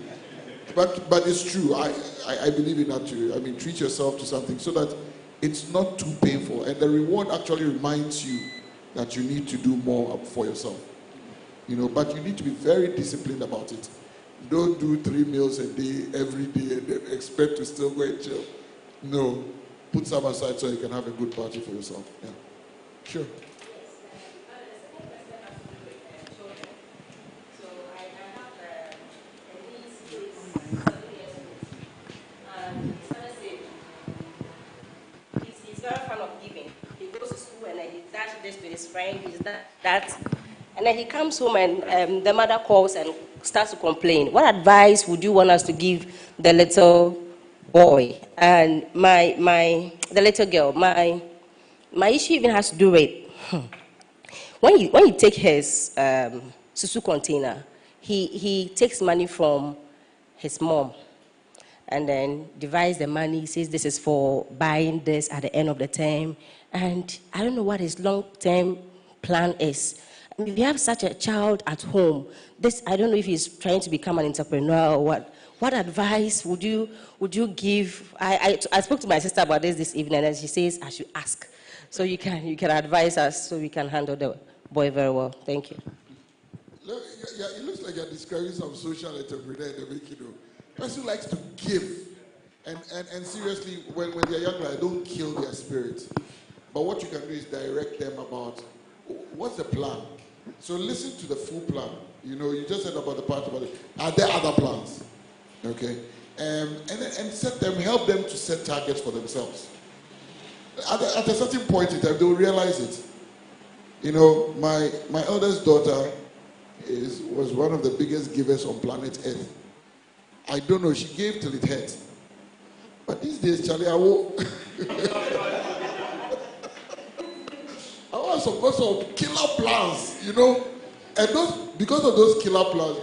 But it's true. I believe in that too. I mean, treat yourself to something so that it's not too painful. And the reward actually reminds you that you need to do more for yourself. But you need to be very disciplined about it. Don't do 3 meals a day, every day, and then expect to still go and chill. No. Put some aside so you can have a good party for yourself. Yeah. Sure. He's very fond of giving. He goes to school and then he dashes this to his friend, he's that. And then he comes home and the mother calls and starts to complain. What advice would you want us to give the little boy? And the little girl, my issue even has to do with when you take his susu container, he takes money from his mom and then divides the money. He says this is for buying this at the end of the term. And I don't know what his long-term plan is. I mean, if you have such a child at home, I don't know if he's trying to become an entrepreneur or what. What advice would you give? I spoke to my sister about this evening, and she says I should ask. So you can advise us so we can handle the boy very well. Thank you. Look, it looks like you're describing some social entrepreneur in the making. Person who likes to give. And seriously, when they're younger, don't kill their spirit. But what you can do is direct them about what's the plan. So listen to the full plan. You just said about the part about it. Are there other plans? Okay. And set them, help them to set targets for themselves. At a certain point in time, they will realize it. My eldest daughter was one of the biggest givers on planet Earth. I don't know, she gave till it hurt. But these days, Charlie, I want some killer plans, and because of those killer plans,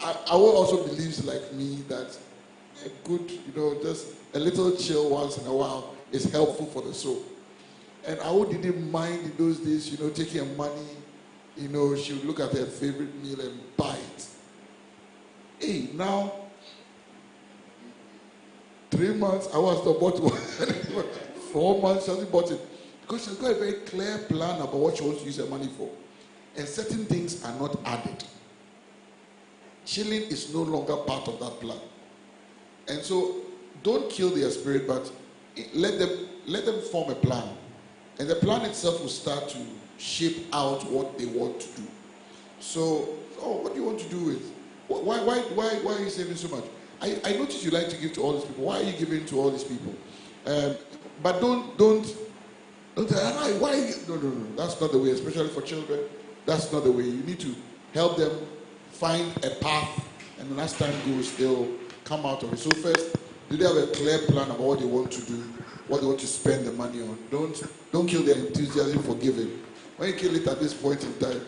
I will also believes like me that a good, just a little chill once in a while is helpful for the soul. And I didn't mind in those days, taking her money, she would look at her favorite meal and buy it. Hey, now, 3 months, I was not bought one. 4 months, she hasn't bought it. Because she's got a very clear plan about what she wants to use her money for. And certain things are not added. Chilling is no longer part of that plan. And so, don't kill their spirit, but let them form a plan. And the plan itself will start to shape out what they want to do. So, what do you want to do with? Why are you saving so much? I notice you like to give to all these people. Why are you giving to all these people? But don't say, why? No. That's not the way, especially for children. That's not the way. You need to help them find a path, and then as time goes, they'll come out of it. So first, do they have a clear plan about what they want to do, what they want to spend the money on? Don't kill their enthusiasm for giving. When you kill it at this point in time,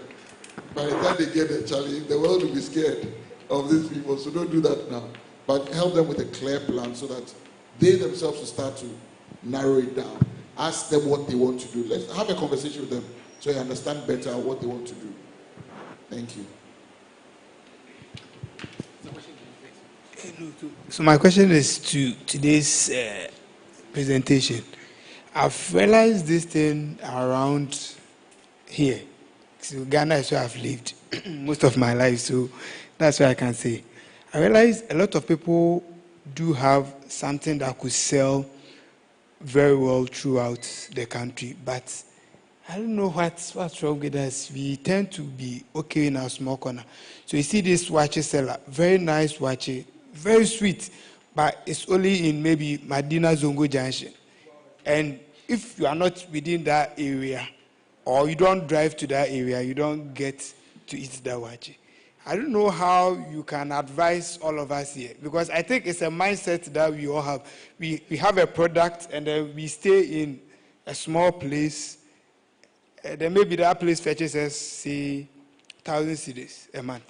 by the time they get there, Charlie, the world will be scared of these people. So don't do that now. But help them with a clear plan so that they themselves will start to narrow it down. Ask them what they want to do. Let's have a conversation with them so you understand better what they want to do. Thank you. So my question is to today's presentation. I've realized this thing around here. So Ghana is where I've lived most of my life, so that's what I can say. I realize a lot of people do have something that could sell very well throughout the country, but I don't know what's wrong with us. We tend to be okay in our small corner. So you see this watch seller, very nice watch, very sweet, but it's only in maybe Madina Zongo Junction. And if you are not within that area, or you don't drive to that area, you don't get to eat that watch. I don't know how you can advise all of us here, because I think it's a mindset that we all have. We have a product, and then we stay in a small place. Then maybe that place fetches us, say, 1,000 cedis a month.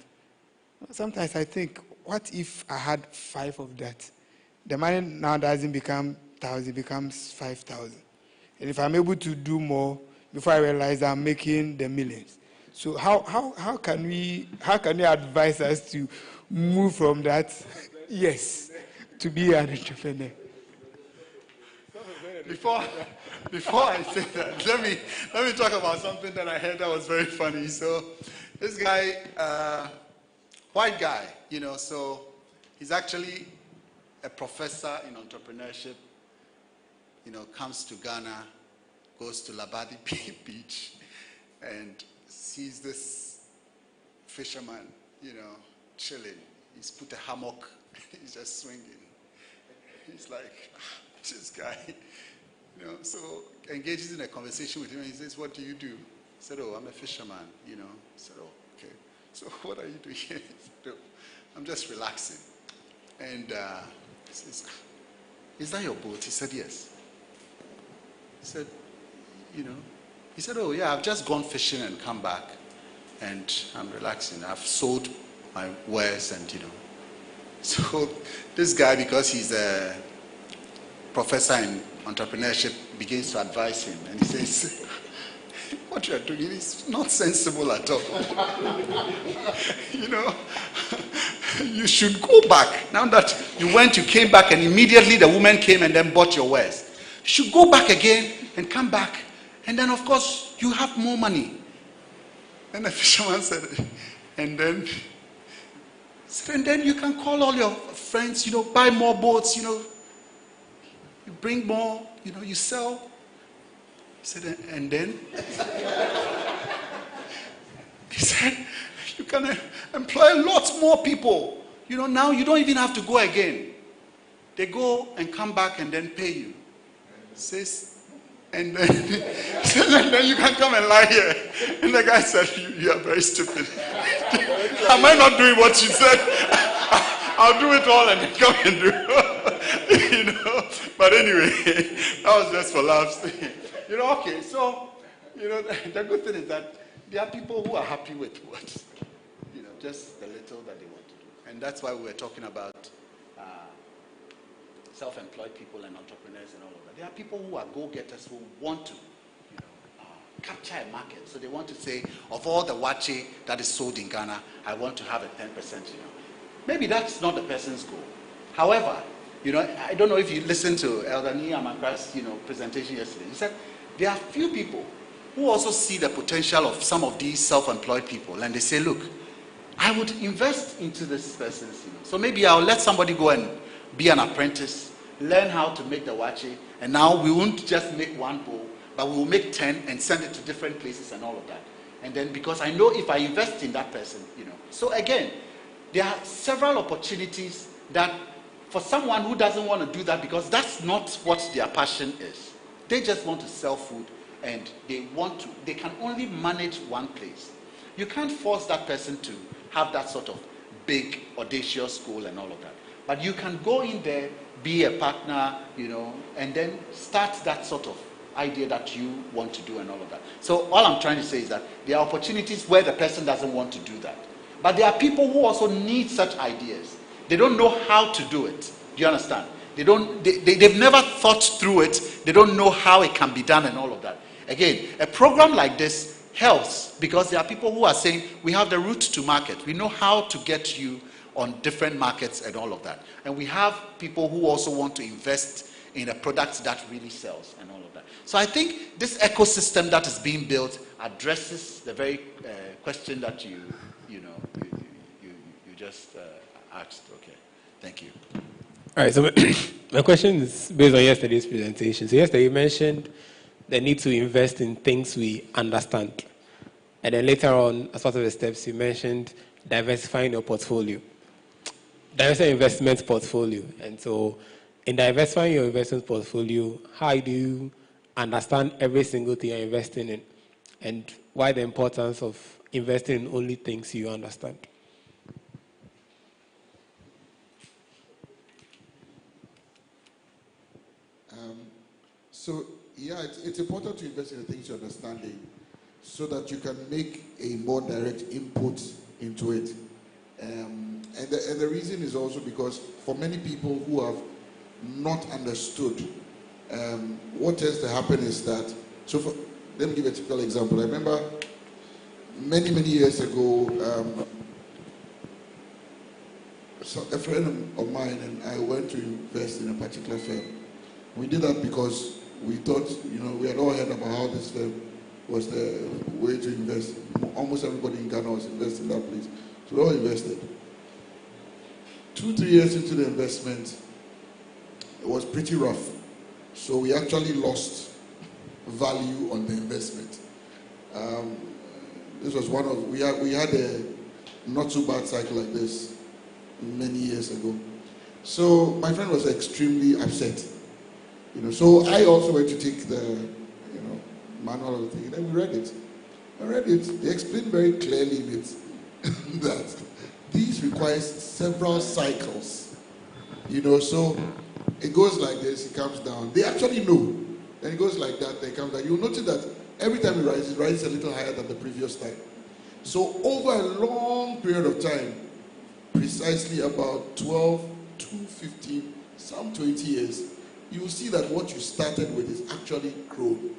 Sometimes I think, what if I had 5 of that? The money now doesn't become 1,000, it becomes 5,000. And if I'm able to do more, before I realize I'm making the millions. So how can you advise us to move from that, yes, to be an entrepreneur? Before I say that, let me talk about something that I heard that was very funny. So this guy, white guy, so he's actually a professor in entrepreneurship, comes to Ghana, goes to Labadi Beach, and sees this fisherman, chilling. He's put a hammock, he's just swinging. He's like, this guy, so engages in a conversation with him, and he says, what do you do? He said, oh, I'm a fisherman, He said, oh, okay. So what are you doing here? He said, oh, I'm just relaxing. And he says, is that your boat? He said, yes. He said, he said, oh yeah, I've just gone fishing and come back, and I'm relaxing. I've sold my wares, and So this guy, because he's a professor in entrepreneurship, begins to advise him, and he says, what you are doing is not sensible at all. You should go back. Now that you went, you came back, and immediately the woman came and then bought your wares. You should go back again and come back, and then of course you have more money. And the fisherman said, and then you can call all your friends, buy more boats, you bring more, you sell. He said, and then? He said, you can employ lots more people. Now you don't even have to go again. They go and come back and then pay you. And then you can come and lie here. And the guy said, you are very stupid. Am I not doing what you said? I'll do it all and then come and do it. But anyway, that was just for laughs. Okay, so, the good thing is that there are people who are happy with what, just the little that they want to do. And that's why we were talking about self-employed people and entrepreneurs and all of that. There are people who are go-getters who want to capture a market. So they want to say, of all the wache that is sold in Ghana, I want to have a 10%. Maybe that's not the person's goal. However, I don't know if you listened to Elder Amakra's presentation yesterday. He said there are few people who also see the potential of some of these self-employed people, and they say, look, I would invest into this person's. So maybe I'll let somebody go and be an apprentice, learn how to make the wache, and now we won't just make one bowl, but we will make 10 and send it to different places and all of that. And then because I know if I invest in that person, So again, there are several opportunities that for someone who doesn't want to do that because that's not what their passion is. They just want to sell food and they can only manage one place. You can't force that person to have that sort of big, audacious goal and all of that. But you can go in there, be a partner, and then start that sort of idea that you want to do and all of that. So all I'm trying to say is that there are opportunities where the person doesn't want to do that. But there are people who also need such ideas. They don't know how to do it. Do you understand? They've never thought through it. They don't know how it can be done and all of that. Again, a program like this helps because there are people who are saying, we have the route to market. We know how to get you on different markets and all of that. And we have people who also want to invest in a product that really sells and all of that. So I think this ecosystem that is being built addresses the very question that you just asked. Okay, thank you. All right, so my question is based on yesterday's presentation. So yesterday you mentioned the need to invest in things we understand. And then later on, as part of the steps, you mentioned diversifying your portfolio. Diversifying investment portfolio. And so in diversifying your investment portfolio, how do you understand every single thing you're investing in? And why the importance of investing in only things you understand? So, it's important to invest in the things you're understanding so that you can make a more direct input into it. And the reason is also because for many people who have not understood, what tends to happen is that, let me give a typical example. I remember many years ago, a friend of mine and I went to invest in a particular firm. We did that because we thought, we had all heard about how this firm was the way to invest. Almost everybody in Ghana was investing in that place. So we all invested. 2-3 years into the investment, it was pretty rough. So we actually lost value on the investment. This was we had a not too bad cycle like this many years ago. So my friend was extremely upset. So I also went to take the, manual of the thing, and then we read it. I read it. They explained very clearly in it that these requires several cycles. So it goes like this, it comes down. They actually know. Then it goes like that, then it comes down. You'll notice that every time it rises a little higher than the previous time. So over a long period of time, precisely about 12 to 15, some 20 years, you will see that what you started with is actually grown.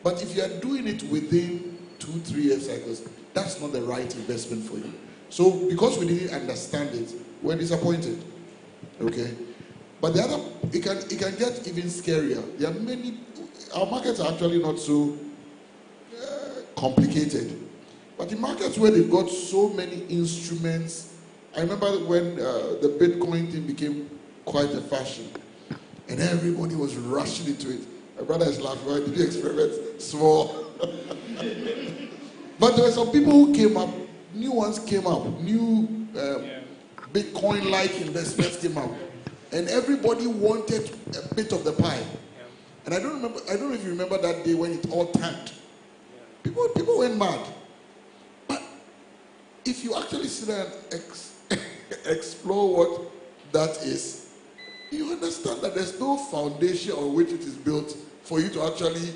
But if you are doing it within 2-3 year cycles, that's not the right investment for you. So because we didn't understand it, we're disappointed. Okay? But the other, it can get even scarier. There are our markets are actually not so complicated. But in markets where they've got so many instruments, I remember when the Bitcoin thing became quite a fashion. And everybody was rushing into it. My brother is laughing. Why did you experiment small? But there were some people who came up new ones came up, new Bitcoin-like investments came up, and everybody wanted a bit of the pie. And I don't know if you remember that day when it all tanked. People went mad. But if you actually sit there and explore what that is, you understand that there's no foundation on which it is built for you to actually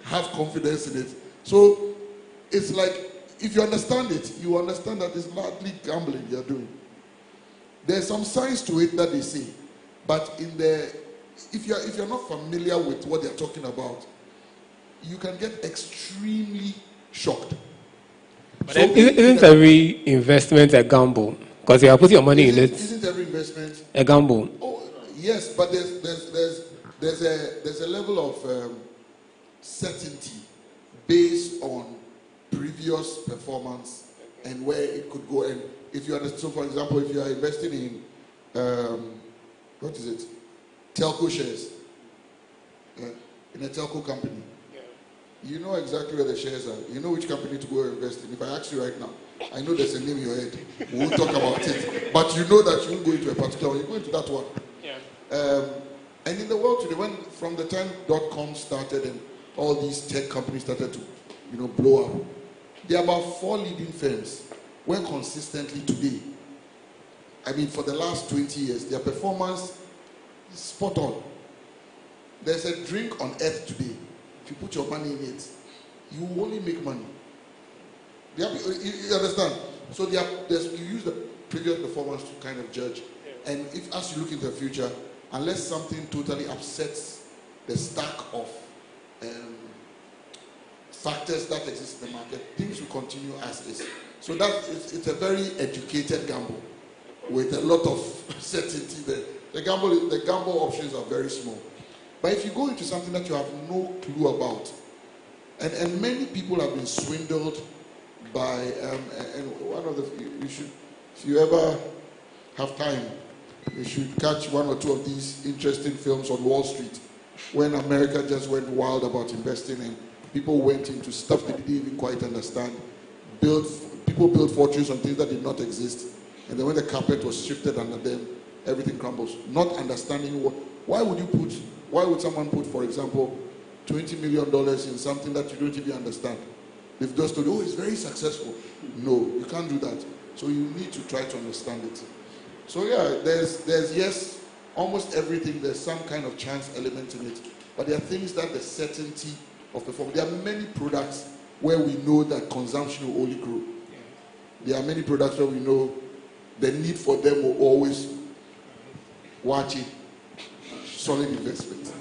have confidence in it. So it's like, if you understand it, you understand that it's largely gambling you're doing. There's some science to it that they say, but if you're not familiar with what they're talking about, you can get extremely shocked. But so isn't every investment a gamble? Because you are putting your money in it. Isn't every investment a gamble? Oh yes, but there's a level of certainty based on previous performance and where it could go. And if you understand, so for example, if you are investing in telco shares in a telco company, you know exactly where the shares are. You know which company to go invest in. If I ask you right now, I know there's a name in your head. We won't talk about it. But you know that you won't go into a particular one. You go into that one. Yeah. And in the world today, when from the time .com started and all these tech companies started to, blow up, there are about 4 leading firms where consistently today, for the last 20 years, their performance is spot on. There's a drink on earth today. If you put your money in it, you will only make money. You understand? So you use the previous performance to kind of judge. Yeah. And if, as you look into the future, unless something totally upsets the stack of factors that exist in the market, things will continue as is. So it's a very educated gamble with a lot of certainty there. The gamble options are very small. But if you go into something that you have no clue about, and many people have been swindled by, and one of you should, if you ever have time, you should catch 1 or 2 of these interesting films on Wall Street, when America just went wild about investing and people went into stuff they didn't even quite understand. People built fortunes on things that did not exist, and then when the carpet was shifted under them, everything crumbles. Not understanding why would someone put, for example, $20 million in something that you don't even understand? They've just told you, it's very successful. No, you can't do that. So you need to try to understand it. So yeah, there's yes, almost everything, there's some kind of chance element in it. But there are things that the certainty of performance. There are many products where we know that consumption will only grow. There are many products where we know the need for them will always watch it. Solid investment.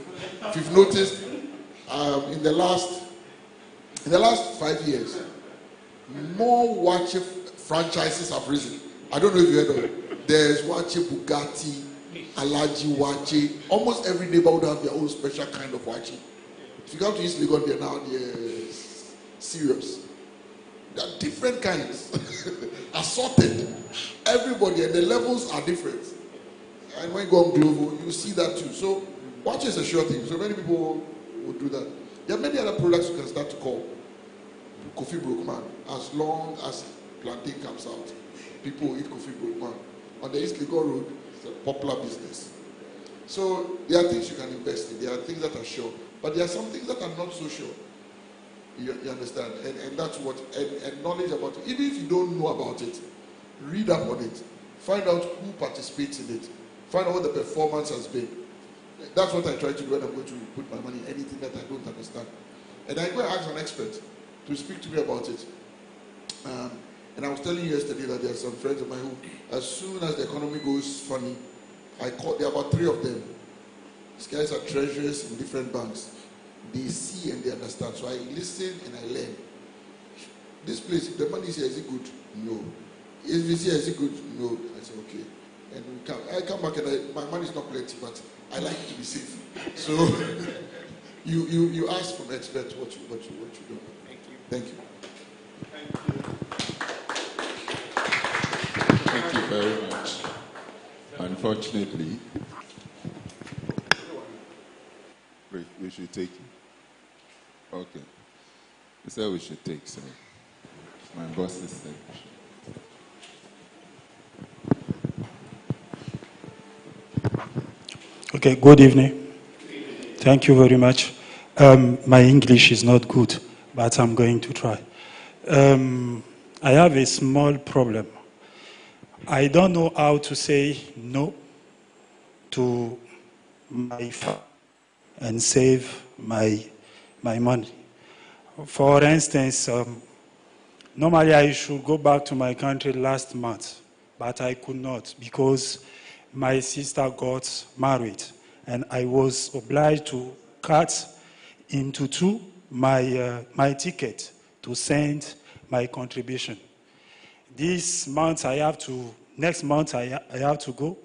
If you've noticed, in the last 5 years, more Watch franchises have risen. I don't know if you heard of it. There's Watch Bugatti, Alaji Watch. Almost every neighborhood have their own special kind of Watch. If you come to East Legon, they're serious. There are different kinds, assorted. Everybody, and the levels are different. And when you go on global, you see that too. So watch is a sure thing. So many people will do that. There are many other products you can start to call coffee brokeman. As long as plantain comes out, people will eat coffee brokeman. On the East Legon Road, it's a popular business. So there are things you can invest in. There are things that are sure. But there are some things that are not so sure. You understand? And that's what, and knowledge about it. Even if you don't know about it, read up on it. Find out who participates in it. Find out what the performance has been. That's what I try to do when I'm going to put my money in anything that I don't understand. And I go and ask an expert to speak to me about it. And I was telling you yesterday that there are some friends of mine who, as soon as the economy goes funny, there are about 3 of them. These guys are treasurers in different banks. They see and they understand. So I listen and I learn. This place, if the money is here, is it good? No. If it's here, is it good? No. I say, okay. And I come back and my money is not plenty, but I like it to be safe. So you ask from experts what you do. Thank you. Thank you very much. Unfortunately, we should take it. Okay. He said we should take, so. My boss is there. Okay, good evening. Thank you very much. My English is not good, but I'm going to try. I have a small problem. I don't know how to say no to my family and save my money. For instance, normally I should go back to my country last month, but I could not because my sister got married and I was obliged to cut into two my ticket to send my contribution. This month next month I have to go,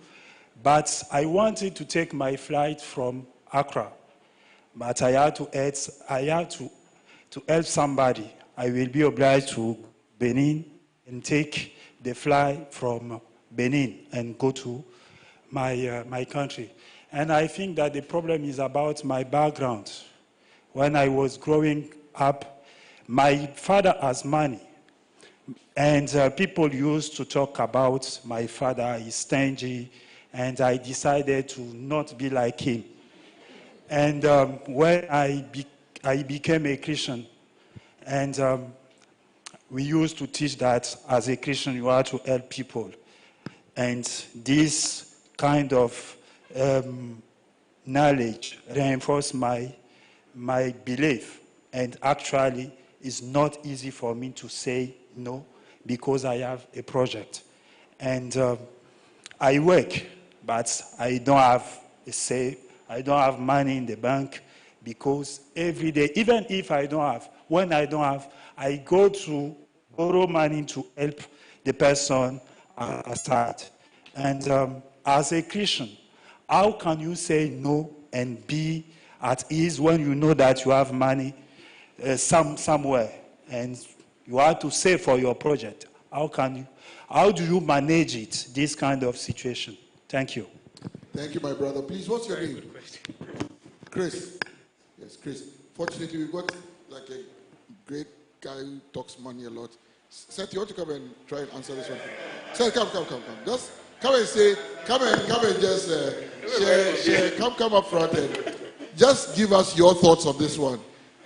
but I wanted to take my flight from Accra, but I had to help somebody. I will be obliged to Benin and take the flight from Benin and go to my country. And I think that the problem is about my background. When I was growing up, my father has money. And people used to talk about my father, he's stingy, and I decided to not be like him. And when I became a Christian, and we used to teach that as a Christian you are to help people. And this kind of knowledge reinforced my belief. And actually, it's not easy for me to say no because I have a project. And I work, but I don't have a save. I don't have money in the bank because every day, even if I don't have, when I don't have, I go to borrow money to help the person aside. And as a Christian, how can you say no and be at ease when you know that you have money somewhere and you have to save for your project? How do you manage it, this kind of situation? Thank you. Thank you, my brother. Please, what's your name? Chris. Yes, Chris. Fortunately, we've got like a great guy who talks money a lot. Seth, you want to come and try and answer this one? Seth, come. Just come and say, come and just share. Come up front and just give us your thoughts on this one,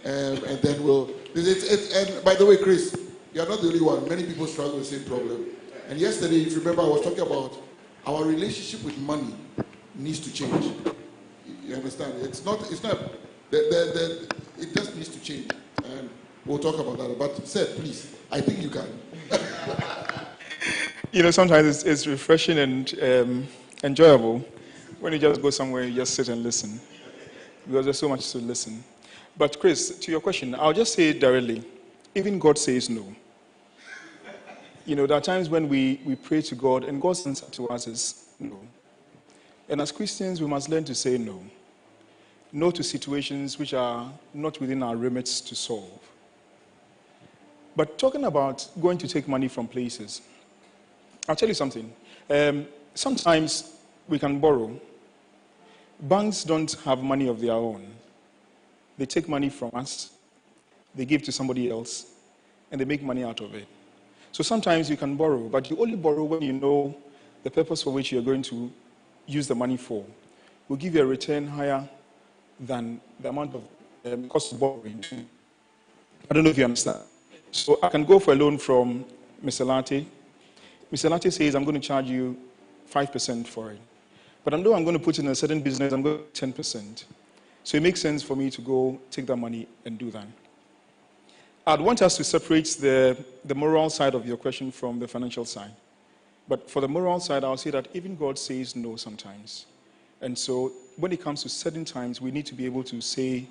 and then we'll. And by the way, Chris, you are not the only one. Many people struggle with the same problem. And yesterday, if you remember, I was talking about our relationship with money needs to change. You understand? It's not. It just needs to change, and we'll talk about that. But Seth, please, I think you can. Sometimes it's refreshing and enjoyable when you just go somewhere, you just sit and listen, because there's so much to listen. But Chris, to your question, I'll just say it directly. Even God says no. There are times when we pray to God and God's answer to us is no. And as Christians, we must learn to say no. No to situations which are not within our remits to solve. But talking about going to take money from places, I'll tell you something. Sometimes we can borrow. Banks don't have money of their own. They take money from us, they give to somebody else, and they make money out of it. So sometimes you can borrow, but you only borrow when you know the purpose for which you're going to use the money for. Will give you a return higher than the amount of cost of borrowing. I don't know if you understand. So I can go for a loan from Mr. Latte. Mr. Latte says, I'm going to charge you 5% for it. But I know I'm going to put in a certain business, I'm going to 10%. So it makes sense for me to go take that money and do that. I'd want us to separate the moral side of your question from the financial side. But for the moral side, I'll say that even God says no sometimes. And so when it comes to certain times, we need to be able to say,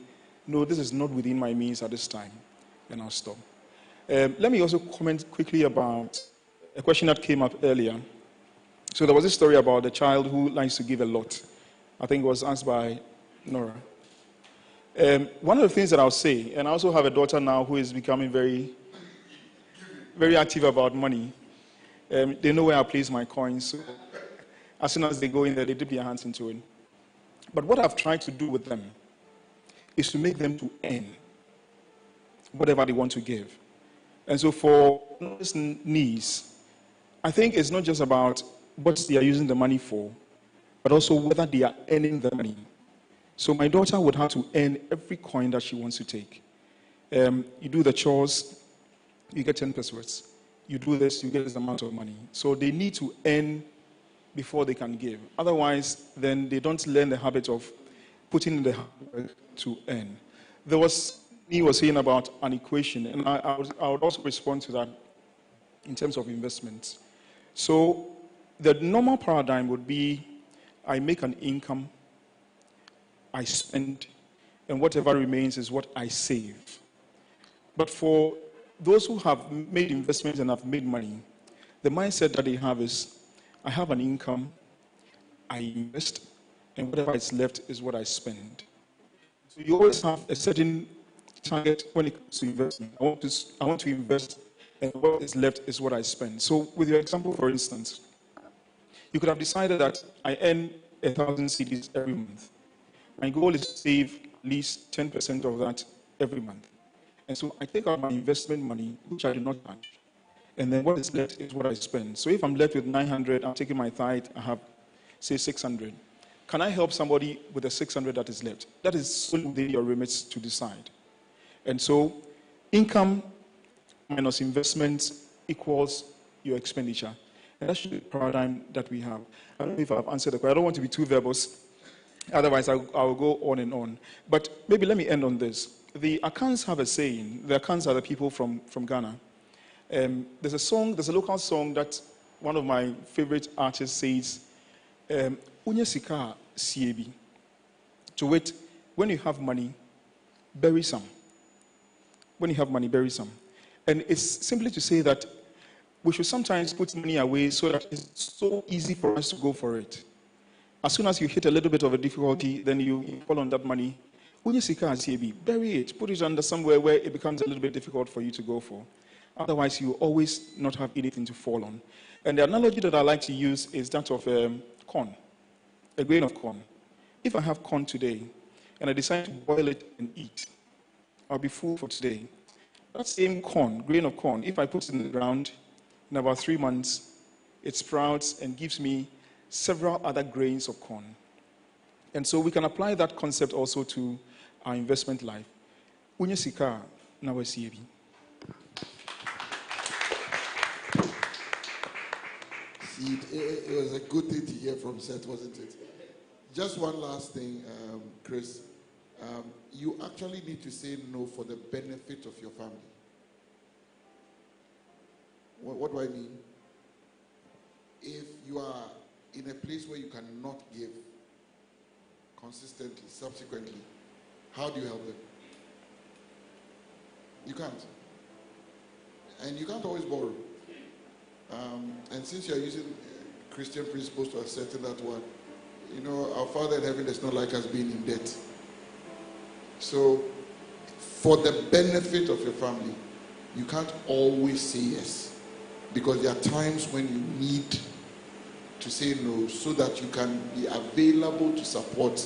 no, this is not within my means at this time. Then I'll stop. Let me also comment quickly about a question that came up earlier. So there was a story about a child who likes to give a lot. I think it was asked by Nora. One of the things that I'll say, and I also have a daughter now who is becoming very, very active about money. They know where I place my coins. So as soon as they go in there, they dip their hands into it. But what I've tried to do with them is to make them to earn whatever they want to give. And so for niece, I think it's not just about what they are using the money for, but also whether they are earning the money. So my daughter would have to earn every coin that she wants to take. You do the chores, you get 10 pesos. You do this, you get this amount of money. So they need to earn before they can give. Otherwise, then they don't learn the habit of putting in the hard work to earn. He was saying about an equation, and I would also respond to that in terms of investments. So the normal paradigm would be I make an income, I spend, and whatever remains is what I save. But for those who have made investments and have made money, the mindset that they have is I have an income, I invest, and whatever is left is what I spend. So you always have a certain target when it comes to investment. I want to invest, and what is left is what I spend. So with your example, for instance, you could have decided that I earn 1,000 cedis every month. My goal is to save at least 10% of that every month. And so I take out my investment money, which I do not touch, and then what is left is what I spend. So if I'm left with 900, I'm taking my tithe, I have, say, 600. Can I help somebody with the 600 that is left? That is solely within your remits to decide. And so income minus investment equals your expenditure. And that should be the paradigm that we have. I don't know if I've answered the question. I don't want to be too verbose. Otherwise, I'll go on and on. But maybe let me end on this. The Akans have a saying. The Akans are the people from Ghana. There's a local song that one of my favorite artists says, Unye sika siebi. To wit, when you have money, bury some. When you have money, bury some. And it's simply to say that we should sometimes put money away so that it's so easy for us to go for it. As soon as you hit a little bit of a difficulty, then you fall on that money. Unye sika siebi, bury it. Put it under somewhere where it becomes a little bit difficult for you to go for. Otherwise, you will always not have anything to fall on. And the analogy that I like to use is that of corn, a grain of corn. If I have corn today, and I decide to boil it and eat, I'll be full for today. That same corn, grain of corn, if I put it in the ground, in about 3 months, it sprouts and gives me several other grains of corn. And so we can apply that concept also to our investment life. Unye sika na wasiebi. It was a good thing to hear from Seth, wasn't it? Just one last thing, Chris. You actually need to say no for the benefit of your family. What do I mean? If you are in a place where you cannot give consistently, subsequently, how do you help them? You can't. And you can't always borrow. And since you're using Christian principles to ascertain that one, you know, our Father in heaven does not like us being in debt. So, for the benefit of your family, you can't always say yes. Because there are times when you need to say no so that you can be available to support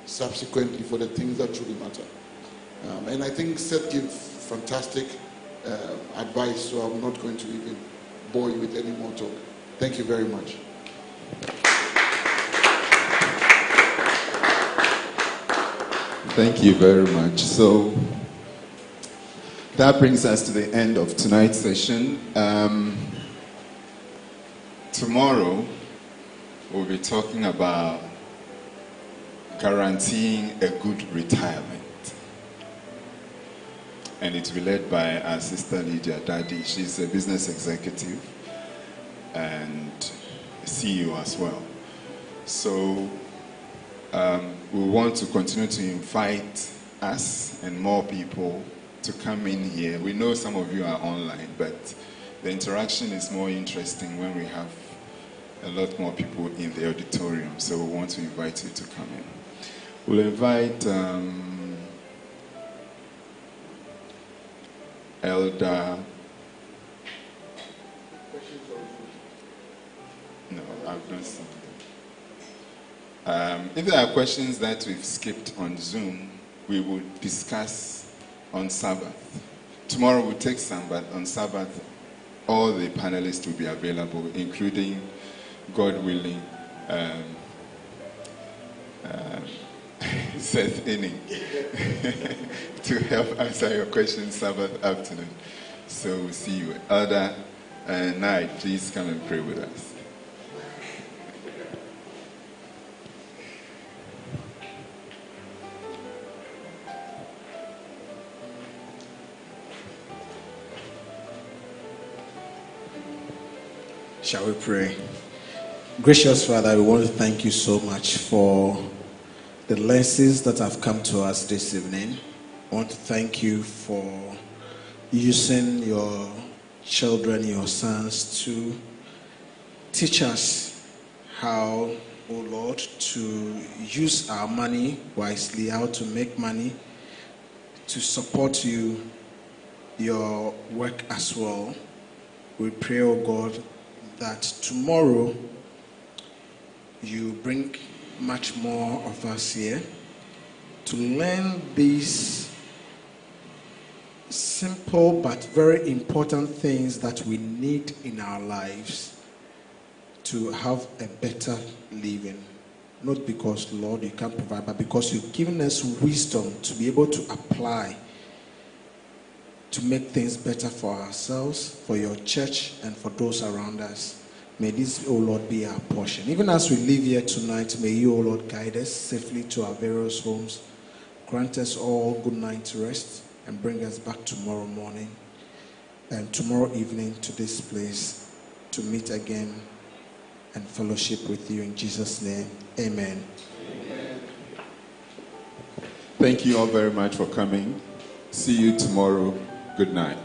subsequently for the things that truly matter. And I think Seth gave fantastic advice, so I'm not going to even bore you with any more talk. Thank you very much. Thank you very much. So that brings us to the end of tonight's session. Tomorrow we'll be talking about guaranteeing a good retirement. And it will be led by our sister Lydia Daddy. She's a business executive and a CEO as well. So we want to continue to invite us and more people to come in here. We know some of you are online, but the interaction is more interesting when we have a lot more people in the auditorium. So we want to invite you to come in. We'll invite Elder. No, I've not seen them. If there are questions that we've skipped on Zoom, we will discuss on Sabbath. Tomorrow we'll take some, but on Sabbath, all the panelists will be available, including, God willing, Seth Inning, to help answer your questions Sabbath afternoon. So we'll see you. Elder Knight, please come and pray with us. Shall we pray? Gracious Father, we want to thank you so much for the lessons that have come to us this evening. I want to thank you for using your children, your sons, to teach us how, oh Lord, to use our money wisely, how to make money, to support you, your work as well. We pray, oh God, that tomorrow you bring much more of us here to learn these simple but very important things that we need in our lives to have a better living. Not because, Lord, you can't provide, but because you've given us wisdom to be able to apply to make things better for ourselves, for your church, and for those around us. May this, O Lord, be our portion. Even as we leave here tonight, may you, O Lord, guide us safely to our various homes. Grant us all good night's rest and bring us back tomorrow morning and tomorrow evening to this place to meet again and fellowship with you in Jesus' name. Amen. Amen. Thank you all very much for coming. See you tomorrow. Good night.